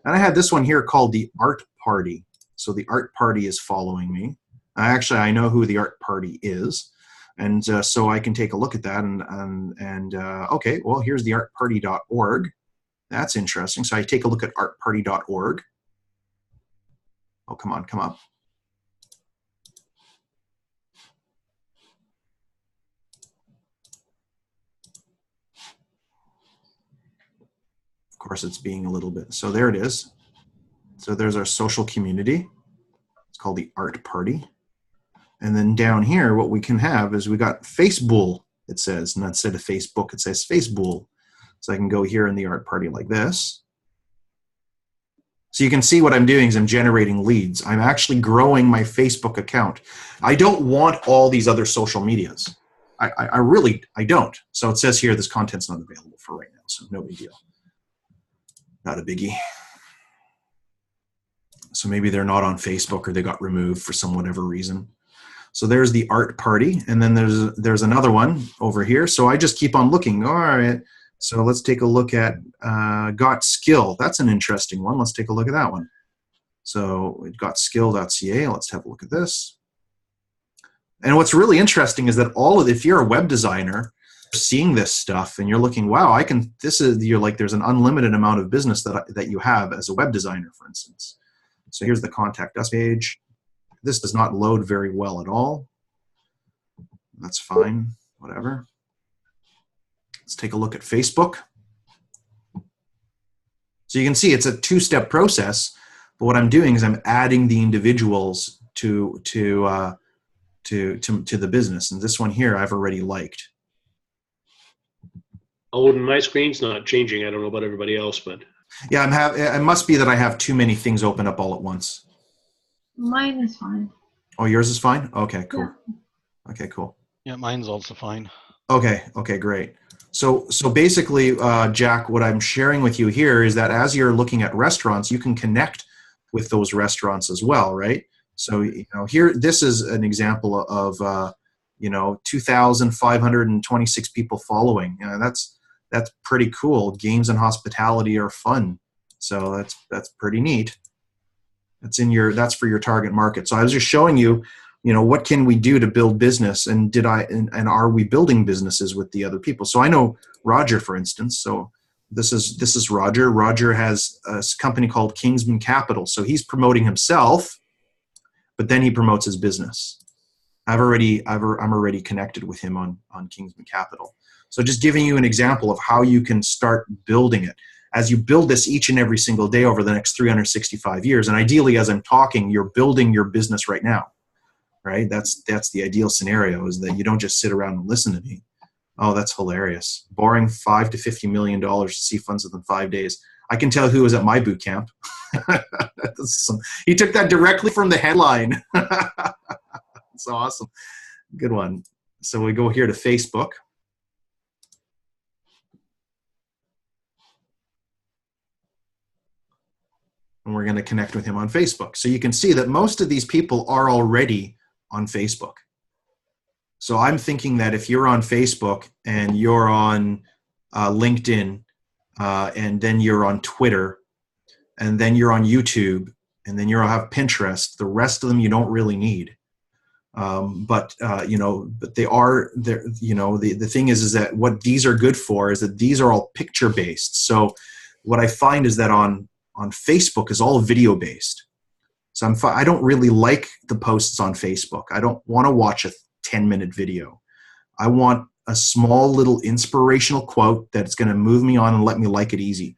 [SPEAKER 1] And I had this one here called the Art Party. So the Art Party is following me. Actually, I know who the Art Party is. And so I can take a look at that. Okay, well, here's the artparty.org. That's interesting. So I take a look at artparty.org. Oh, come on, come up. Of course, it's being a little bit. So there it is. So there's our social community. It's called the Art Party. And then down here, what we can have is we got Facebook, it says, and instead of Facebook, it says Facebook. So I can go here in the Art Party like this. So you can see what I'm doing is I'm generating leads. I'm actually growing my Facebook account. I don't want all these other social medias. I really don't. So it says here this content's not available for right now, so no big deal. Not a biggie. So maybe they're not on Facebook or they got removed for some whatever reason. So there's the Art Party, and then there's another one over here. So I just keep on looking. All right. So let's take a look at Got Skill. That's an interesting one. Let's take a look at that one. So it gotskill.ca. Let's have a look at this. And what's really interesting is that if you're a web designer, seeing this stuff and you're looking, wow, you're like, there's an unlimited amount of business that you have as a web designer, for instance. So here's the Contact Us page. This does not load very well at all. That's fine, whatever. Let's take a look at Facebook. So you can see it's a two-step process, but what I'm doing is I'm adding the individuals to the business. And this one here I've already liked.
[SPEAKER 3] Oh, and my screen's not changing. I don't know about everybody else, but
[SPEAKER 1] yeah, it must be that I have too many things open up all at once.
[SPEAKER 5] Mine is fine.
[SPEAKER 1] Oh, yours is fine? Okay, cool.
[SPEAKER 5] Yeah.
[SPEAKER 1] Okay, cool.
[SPEAKER 2] Yeah, mine's also fine.
[SPEAKER 1] Okay, great. So basically, Jack, what I'm sharing with you here is that as you're looking at restaurants, you can connect with those restaurants as well, right? So, here, this is an example of, 2,526 people following. That's pretty cool. Games and hospitality are fun. So that's pretty neat. That's for your target market. So I was just showing you, what can we do to build business, and are we building businesses with the other people? So I know Roger, for instance. So this is Roger. Roger has a company called Kingsman Capital. So he's promoting himself, but then he promotes his business. I'm already connected with him on Kingsman Capital. So just giving you an example of how you can start building it. as you build this each and every single day over the next 365 years, and ideally as I'm talking, you're building your business right now, right? That's the ideal scenario, is that you don't just sit around and listen to me. Oh, that's hilarious. Borrowing $5 to $50 million to see funds within 5 days. I can tell who was at my boot camp. He took that directly from the headline. That's awesome. Good one. So we go here to Facebook. And we're going to connect with him on Facebook. So you can see that most of these people are already on Facebook. So I'm thinking that if you're on Facebook and you're on LinkedIn, and then you're on Twitter, and then you're on YouTube, and then you'll have Pinterest, the rest of them you don't really need. But they are there. The thing is that what these are good for is that these are all picture based. So what I find is that on Facebook is all video based. So I don't really like the posts on Facebook. I don't want to watch a 10-minute video. I want a small little inspirational quote that's going to move me on and let me like it easy,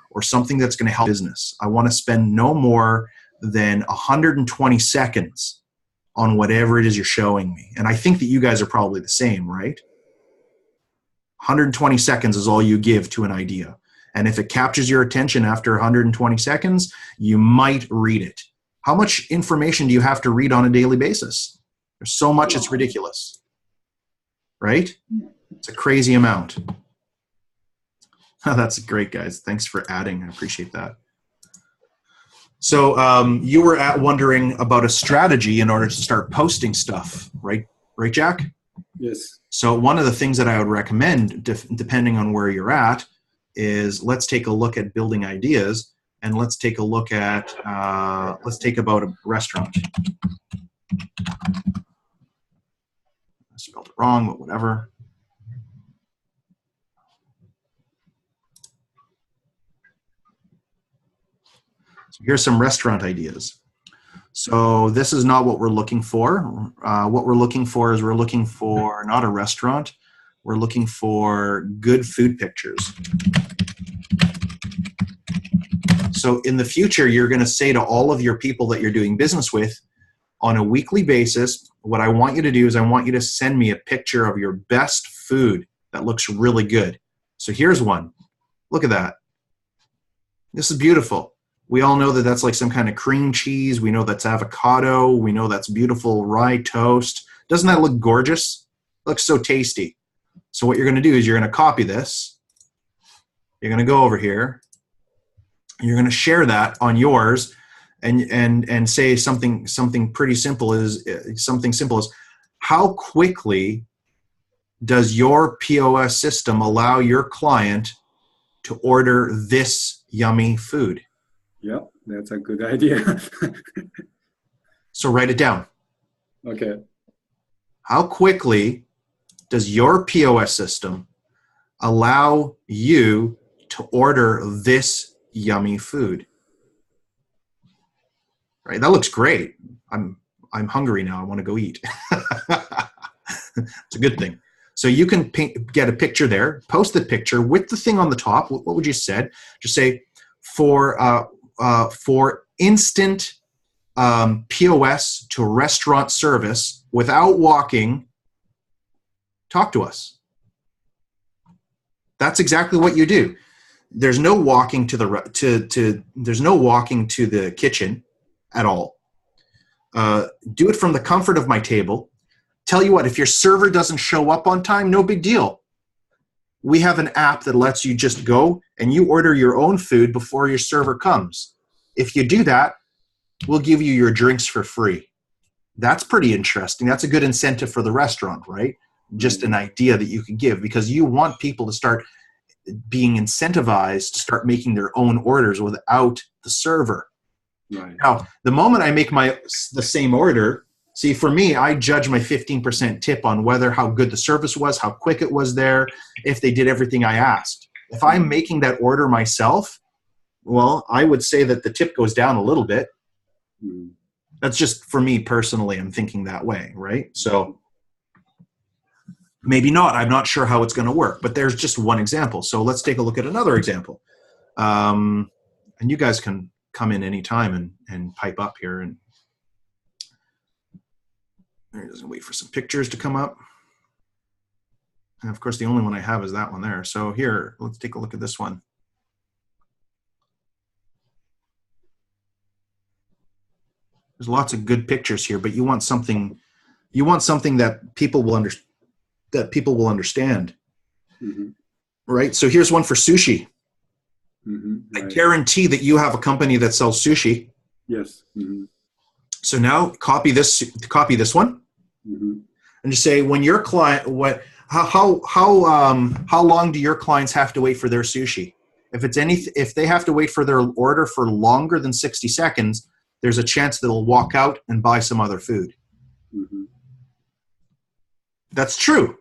[SPEAKER 1] or something that's going to help business. I want to spend no more than 120 seconds on whatever it is you're showing me. And I think that you guys are probably the same, right? 120 seconds is all you give to an idea. And if it captures your attention after 120 seconds, you might read it. How much information do you have to read on a daily basis? There's so much, it's ridiculous. Right? It's a crazy amount. Oh, that's great, guys. Thanks for adding. I appreciate that. So you were wondering about a strategy in order to start posting stuff, right? Right, Jack?
[SPEAKER 6] Yes.
[SPEAKER 1] So one of the things that I would recommend, depending on where you're at, is let's take a look at building ideas, and let's take a look at, let's take about a restaurant. I spelled it wrong, but whatever. So here's some restaurant ideas. So this is not what we're looking for. What we're looking for is we're looking for not a restaurant. We're looking for good food pictures. So in the future, you're going to say to all of your people that you're doing business with on a weekly basis, what I want you to do is I want you to send me a picture of your best food that looks really good. So here's one. Look at that. This is beautiful. We all know that that's like some kind of cream cheese. We know that's avocado. We know that's beautiful rye toast. Doesn't that look gorgeous? It looks so tasty. So what you're going to do is you're going to copy this. You're going to go over here. You're going to share that on yours and say something pretty simple is how quickly does your POS system allow your client to order this yummy food?
[SPEAKER 6] Yeah, that's a good idea.
[SPEAKER 1] So write it down.
[SPEAKER 6] Okay.
[SPEAKER 1] How quickly does your POS system allow you to order this yummy food? Right, that looks great. I'm hungry now. I want to go eat. It's a good thing. So you can get a picture there, post the picture with the thing on the top. What would you said? Just say for instant POS to restaurant service without walking, talk to us. That's exactly what you do. There's no walking to there's no walking to the kitchen at all. Do it from the comfort of my table. Tell you what, if your server doesn't show up on time, no big deal. We have an app that lets you just go and you order your own food before your server comes. If you do that, we'll give you your drinks for free. That's pretty interesting. That's a good incentive for the restaurant, right? Just an idea that you can give, because you want people to start being incentivized to start making their own orders without the server.
[SPEAKER 6] Right.
[SPEAKER 1] Now, the moment I make the same order, see, for me, I judge my 15% tip on how good the service was, how quick it was there, if they did everything I asked. If I'm making that order myself, well, I would say that the tip goes down a little bit. That's just for me personally. I'm thinking that way, right? So maybe not. I'm not sure how it's going to work, but there's just one example. So let's take a look at another example. And you guys can come in anytime and pipe up here. And I'm just gonna wait for some pictures to come up. And of course, the only one I have is that one there. So here, let's take a look at this one. There's lots of good pictures here, but you want something that people will understand.
[SPEAKER 6] Mm-hmm.
[SPEAKER 1] Right? So here's one for sushi.
[SPEAKER 6] Mm-hmm.
[SPEAKER 1] I guarantee that you have a company that sells sushi.
[SPEAKER 6] Yes. Mm-hmm.
[SPEAKER 1] So now copy this one,
[SPEAKER 6] Mm-hmm.
[SPEAKER 1] and just say, when your client, how long do your clients have to wait for their sushi? If they have to wait for their order for longer than 60 seconds, there's a chance that they'll walk out and buy some other food.
[SPEAKER 6] Mm-hmm.
[SPEAKER 1] That's true.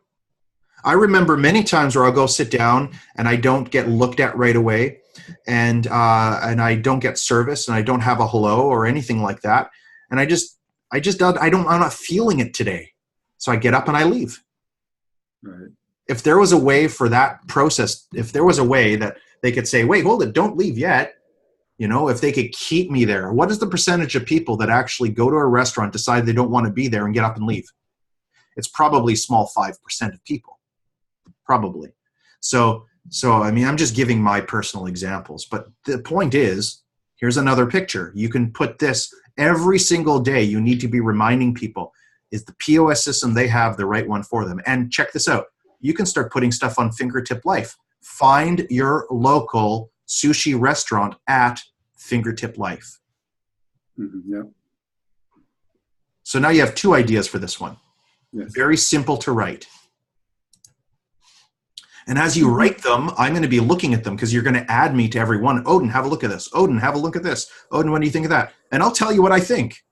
[SPEAKER 1] I remember many times where I'll go sit down and I don't get looked at right away, and I don't get service, and I don't have a hello or anything like that, and I'm not feeling it today, so I get up and I leave.
[SPEAKER 6] Right.
[SPEAKER 1] If there was a way for that process, if there was a way that they could say, wait, hold it, don't leave yet, if they could keep me there. What is the percentage of people that actually go to a restaurant, decide they don't want to be there, and get up and leave? It's probably a small 5% of people. Probably. So I mean, I'm just giving my personal examples, but the point is, here's another picture. You can put this every single day. You need to be reminding people, is the POS system they have the right one for them? And check this out. You can start putting stuff on Fingertip Life. Find your local sushi restaurant at Fingertip Life.
[SPEAKER 6] Mm-hmm. Yeah.
[SPEAKER 1] So now you have 2 ideas for this one.
[SPEAKER 6] Yes.
[SPEAKER 1] Very simple to write. And as you write them, I'm going to be looking at them, because you're going to add me to every one. Odin, have a look at this. Odin, have a look at this. Odin, what do you think of that? And I'll tell you what I think.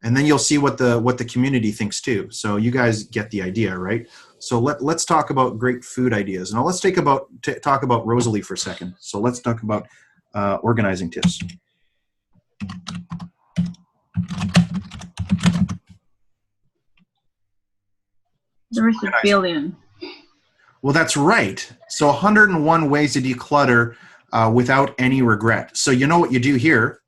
[SPEAKER 1] And then you'll see what the community thinks too. So you guys get the idea, right? So let's talk about great food ideas. Now let's talk about Rosalie for a second. So let's talk about organizing tips.
[SPEAKER 5] There's a billion.
[SPEAKER 1] Well, that's right. So 101 ways to declutter without any regret. So you know what you do here?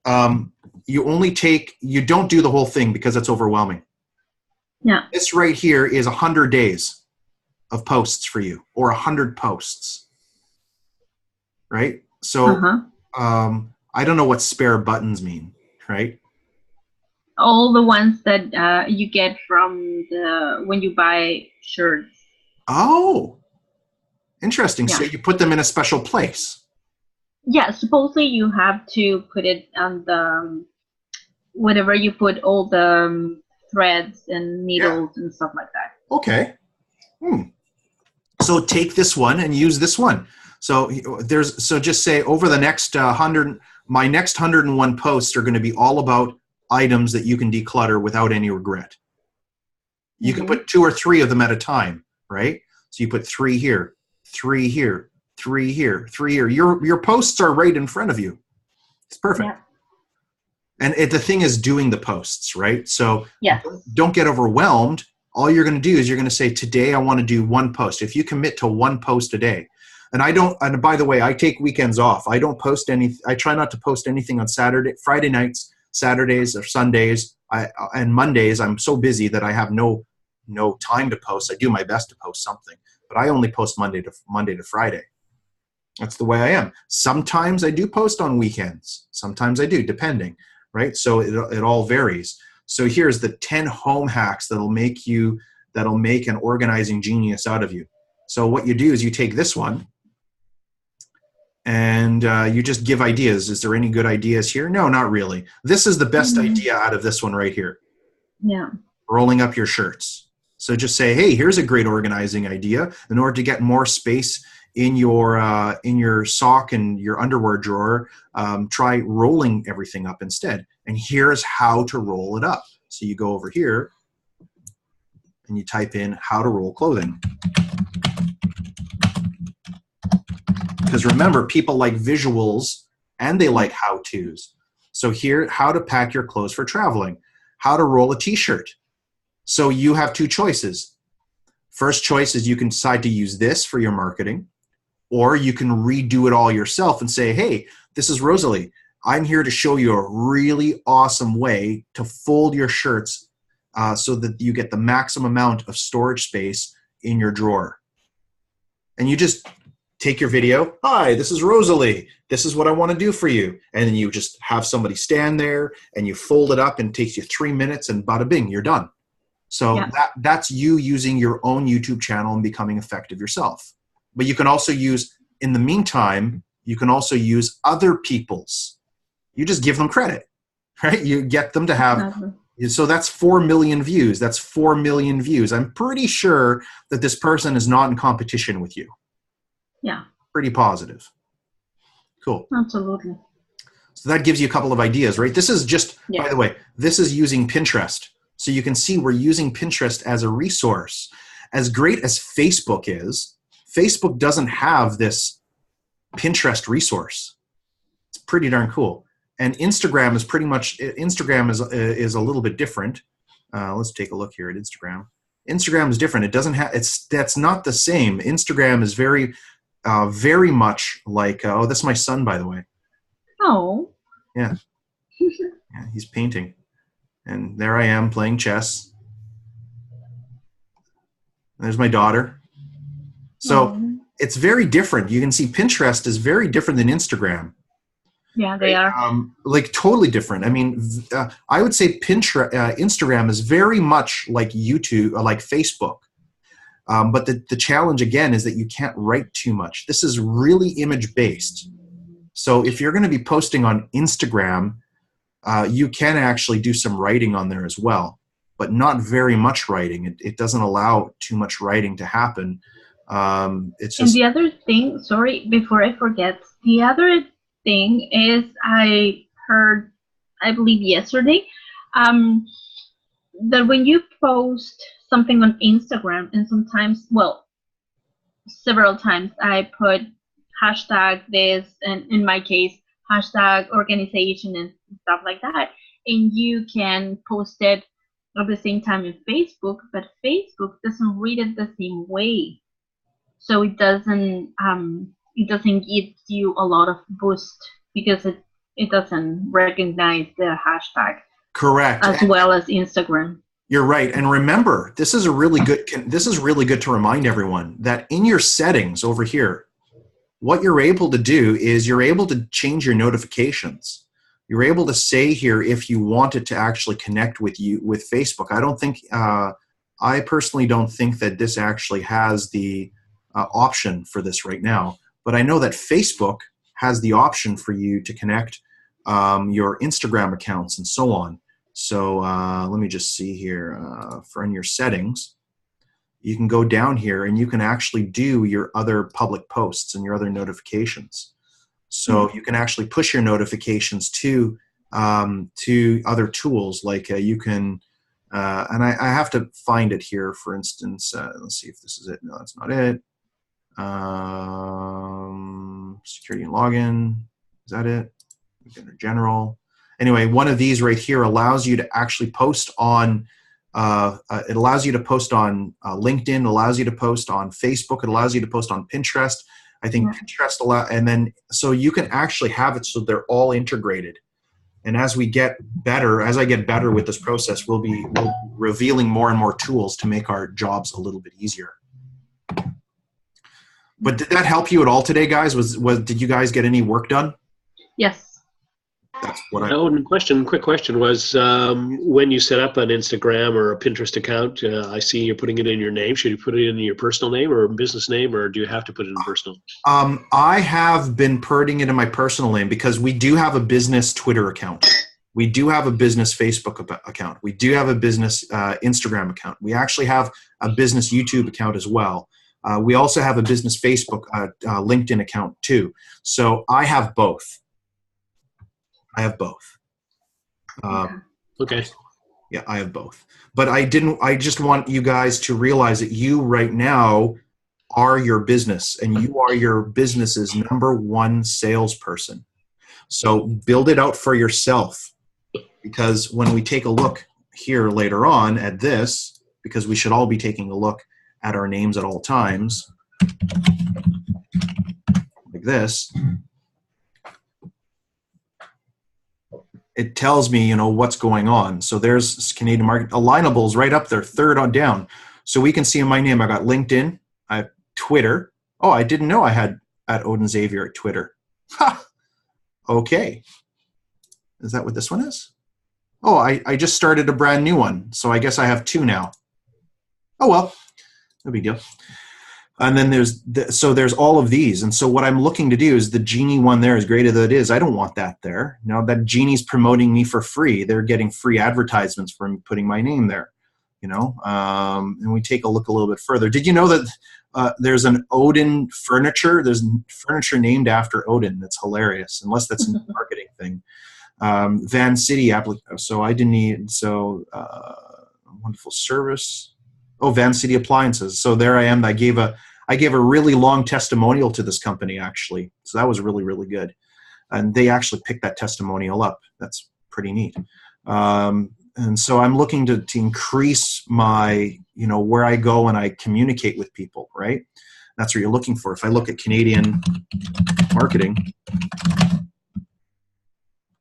[SPEAKER 1] You don't do the whole thing, because it's overwhelming.
[SPEAKER 5] Yeah.
[SPEAKER 1] This right here is 100 days of posts for you, or 100 posts. Right? So I don't know what spare buttons mean, right?
[SPEAKER 5] All the ones that you get from when you buy shirts.
[SPEAKER 1] Oh, interesting.
[SPEAKER 5] Yeah.
[SPEAKER 1] So you put them in a special place.
[SPEAKER 5] Yeah, supposedly you have to put it on the whatever you put all the threads and needles and stuff like that.
[SPEAKER 1] Okay. So take this one and use this one. So just say, over the next 100, my next 101 posts are going to be all about items that you can declutter without any regret. You can put 2 or 3 of them at a time, right? So you put 3 here, 3 here, 3 here, 3 here. Your posts are right in front of you. It's perfect.
[SPEAKER 5] Yeah.
[SPEAKER 1] And the thing is doing the posts, right? So
[SPEAKER 5] Yes.
[SPEAKER 1] don't get overwhelmed. All you're going to do is you're going to say, today I want to do 1 post. If you commit to 1 post a day, and by the way, I take weekends off. I don't post I try not to post anything on Friday nights, Saturdays or Sundays, and Mondays. I'm so busy that I have no time to post. I do my best to post something, but I only post Monday to Friday. That's the way I am. Sometimes I do post on weekends. Sometimes I do, depending, right? So it all varies. So here's the 10 home hacks that'll make an organizing genius out of you. So what you do is you take this one and you just give ideas. Is there any good ideas here? No, not really. This is the best idea out of this one right here.
[SPEAKER 5] Yeah.
[SPEAKER 1] Rolling up your shirts. So just say, hey, here's a great organizing idea. In order to get more space in your sock and your underwear drawer, try rolling everything up instead. And here's how to roll it up. So you go over here and you type in how to roll clothing. Because remember, people like visuals and they like how-tos. So here, how to pack your clothes for traveling, how to roll a t-shirt. So you have 2 choices. First choice is you can decide to use this for your marketing, or you can redo it all yourself and say, hey, this is Rosalie. I'm here to show you a really awesome way to fold your shirts so that you get the maximum amount of storage space in your drawer. And you just take your video. Hi, this is Rosalie. This is what I want to do for you. And then you just have somebody stand there and you fold it up and it takes you 3 minutes and bada bing, you're done. So that's you using your own YouTube channel and becoming effective yourself. But you can also use, in the meantime, you can also use other people's. You just give them credit, right? You get them to have, so that's 4 million views. That's 4 million views. I'm pretty sure that this person is not in competition with you.
[SPEAKER 5] Yeah.
[SPEAKER 1] Pretty positive. Cool.
[SPEAKER 5] Absolutely.
[SPEAKER 1] So that gives you a couple of ideas, right? This is just, by the way, this is using Pinterest. So you can see we're using Pinterest as a resource. As great as Facebook is, Facebook doesn't have this Pinterest resource. It's pretty darn cool. And Instagram is pretty much, Instagram is a little bit different. Let's take a look here at Instagram. Instagram is different. It doesn't have, that's not the same. Instagram is very much like, oh, that's my son, by the way.
[SPEAKER 5] Oh.
[SPEAKER 1] Yeah. Yeah, he's painting. And there I am playing chess. There's my daughter. So it's very different. You can see Pinterest is very different than Instagram.
[SPEAKER 5] Yeah, they are.
[SPEAKER 1] Like totally different. I mean, I would say Instagram is very much like YouTube, like Facebook. But the challenge, again, is that you can't write too much. This is really image-based. So if you're going to be posting on Instagram, you can actually do some writing on there as well, but not very much writing. It doesn't allow too much writing to happen. It's just,
[SPEAKER 5] and the other thing, sorry, before I forget, the other thing is I heard, I believe yesterday, that when you post something on Instagram, and sometimes, well, several times I put hashtag this, and in my case, hashtag organization and stuff like that, and you can post it at the same time in Facebook, but Facebook doesn't read it the same way. So it doesn't give you a lot of boost because it doesn't recognize the hashtag.
[SPEAKER 1] correct.
[SPEAKER 5] As well as Instagram.
[SPEAKER 1] You're right. And remember, this is really good to remind everyone that in your settings over here, what you're able to do is you're able to change your notifications. You're able to say here if you wanted to actually connect with Facebook. I personally don't think that this actually has the option for this right now, but I know that Facebook has the option for you to connect your Instagram accounts and so on. So let me just see here. For in your settings, you can go down here and you can actually do your other public posts and your other notifications. So you can actually push your notifications to other tools, like you can, and I have to find it here, for instance. Let's see if this is it. No, that's not it. Security and login. Is that it? General. Anyway, one of these right here allows you to actually post on, it allows you to post on LinkedIn, allows you to post on Facebook, it allows you to post on Pinterest. I think Pinterest and then, so you can actually have it so they're all integrated. And as I get better with this process, we'll be revealing more and more tools to make our jobs a little bit easier. But did that help you at all today, guys? Did you guys get any work done?
[SPEAKER 5] Yes.
[SPEAKER 1] That's what
[SPEAKER 3] Quick question was, when you set up an Instagram or a Pinterest account, I see you're putting it in your name. Should you put it in your personal name or business name, or do you have to put it in personal?
[SPEAKER 1] I have been putting it in my personal name because we do have a business Twitter account. We do have a business Facebook account. We do have a business Instagram account. We actually have a business YouTube account as well. We also have a business Facebook, LinkedIn account too. So I have both.
[SPEAKER 3] Okay.
[SPEAKER 1] Yeah, I have both. But I just want you guys to realize that you right now are your business and you are your business's #1 salesperson. So build it out for yourself, because when we take a look here later on at this, because we should all be taking a look at our names at all times, like this, it tells me, you know, what's going on. So there's Canadian Market. Alignable's right up there, third on down. So we can see in my name, I got LinkedIn, I have Twitter. Oh, I didn't know I had at Odin Xavier at Twitter. Ha! Okay. Is that what this one is? Oh, I just started a brand new one. So I guess I have 2 now. Oh, well, no big deal. And then there's all of these. And so what I'm looking to do is the Genie one there, as great as it is, I don't want that there. Now that Genie's promoting me for free. They're getting free advertisements from putting my name there, you know. And we take a look a little bit further. Did you know that there's an Odin furniture? There's furniture named after Odin. That's hilarious, unless that's a marketing thing. Van City so I didn't need, wonderful service. Oh, Van City Appliances. So there I am. I gave a really long testimonial to this company, actually. So that was really, really good. And they actually picked that testimonial up. That's pretty neat. And so I'm looking to increase my, you know, where I go and I communicate with people, right? That's what you're looking for. If I look at Canadian marketing,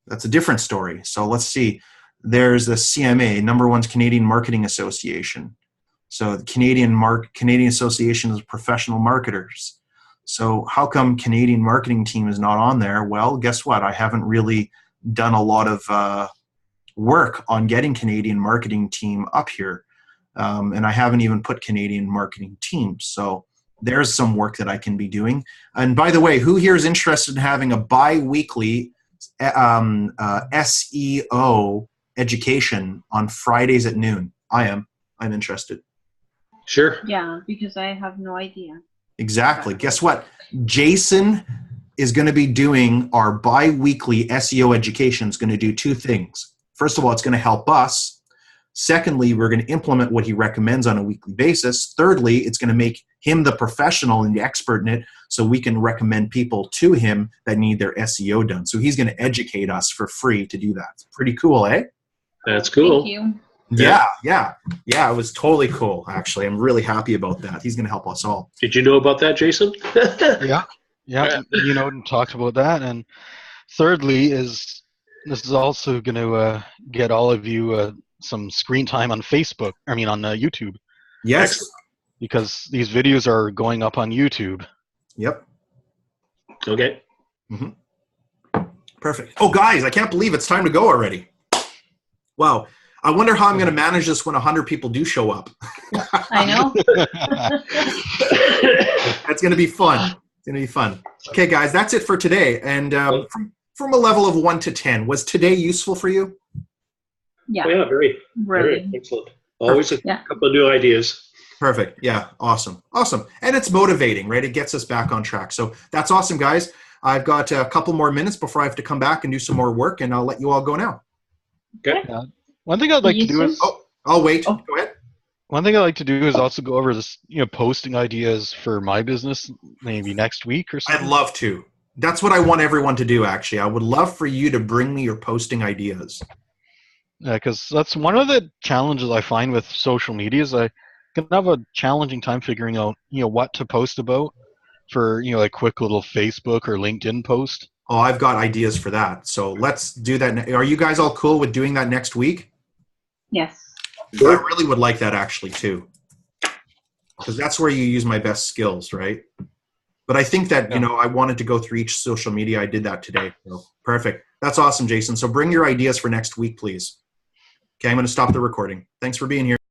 [SPEAKER 1] that's a different story. So let's see. There's the CMA, number one's Canadian Marketing Association. So the Canadian Association of Professional Marketers. So how come Canadian marketing team is not on there? Well, guess what? I haven't really done a lot of work on getting Canadian marketing team up here. And I haven't even put Canadian marketing team. So there's some work that I can be doing. And by the way, who here is interested in having a bi-weekly SEO education on Fridays at noon? I'm interested.
[SPEAKER 3] Sure.
[SPEAKER 5] Yeah, because I have no idea.
[SPEAKER 1] Exactly. Guess what? Jason is going to be doing our bi-weekly SEO education. Is going to do 2 things. First of all, it's going to help us. Secondly, we're going to implement what he recommends on a weekly basis. Thirdly, it's going to make him the professional and the expert in it, so we can recommend people to him that need their SEO done. So he's going to educate us for free to do that. It's pretty cool, eh?
[SPEAKER 3] That's cool.
[SPEAKER 5] Thank you.
[SPEAKER 1] Yeah. It was totally cool, actually. I'm really happy about that. He's going to help us all.
[SPEAKER 3] Did you know about that, Jason?
[SPEAKER 2] Yeah. You know, and talked about that. And thirdly, this is also going to get all of you some screen time on Facebook. I mean, on YouTube.
[SPEAKER 1] Yes.
[SPEAKER 3] Excellent.
[SPEAKER 2] Because these videos are going up on YouTube.
[SPEAKER 1] Yep.
[SPEAKER 3] Okay.
[SPEAKER 1] Mm-hmm. Perfect. Oh, guys, I can't believe it's time to go already. Wow. I wonder how I'm going to manage this when 100 people do show up.
[SPEAKER 5] I know.
[SPEAKER 1] That's going to be fun. It's going to be fun. Okay, guys, that's it for today. And from a level of 1 to 10, was today useful for you?
[SPEAKER 5] Yeah.
[SPEAKER 3] Oh, yeah, very excellent. Always a couple of new ideas.
[SPEAKER 1] Perfect. Yeah, awesome. And it's motivating, right? It gets us back on track. So that's awesome, guys. I've got a couple more minutes before I have to come back and do some more work, and I'll let you all go now.
[SPEAKER 3] Okay.
[SPEAKER 2] One thing I'd like to do is...
[SPEAKER 1] Oh, I'll wait. Go ahead.
[SPEAKER 2] One thing I'd like to do is also go over this, posting ideas for my business maybe next week or something.
[SPEAKER 1] I'd love to. That's what I want everyone to do, actually. I would love for you to bring me your posting ideas.
[SPEAKER 2] Yeah, because that's one of the challenges I find with social media is I can have a challenging time figuring out, what to post about for, a quick little Facebook or LinkedIn post.
[SPEAKER 1] Oh, I've got ideas for that. So let's do that. Are you guys all cool with doing that next week?
[SPEAKER 5] Yes.
[SPEAKER 1] I really would like that actually too. Because that's where you use my best skills, right? But I think that, I wanted to go through each social media. I did that today. So perfect. That's awesome, Jason. So bring your ideas for next week, please. Okay, I'm going to stop the recording. Thanks for being here.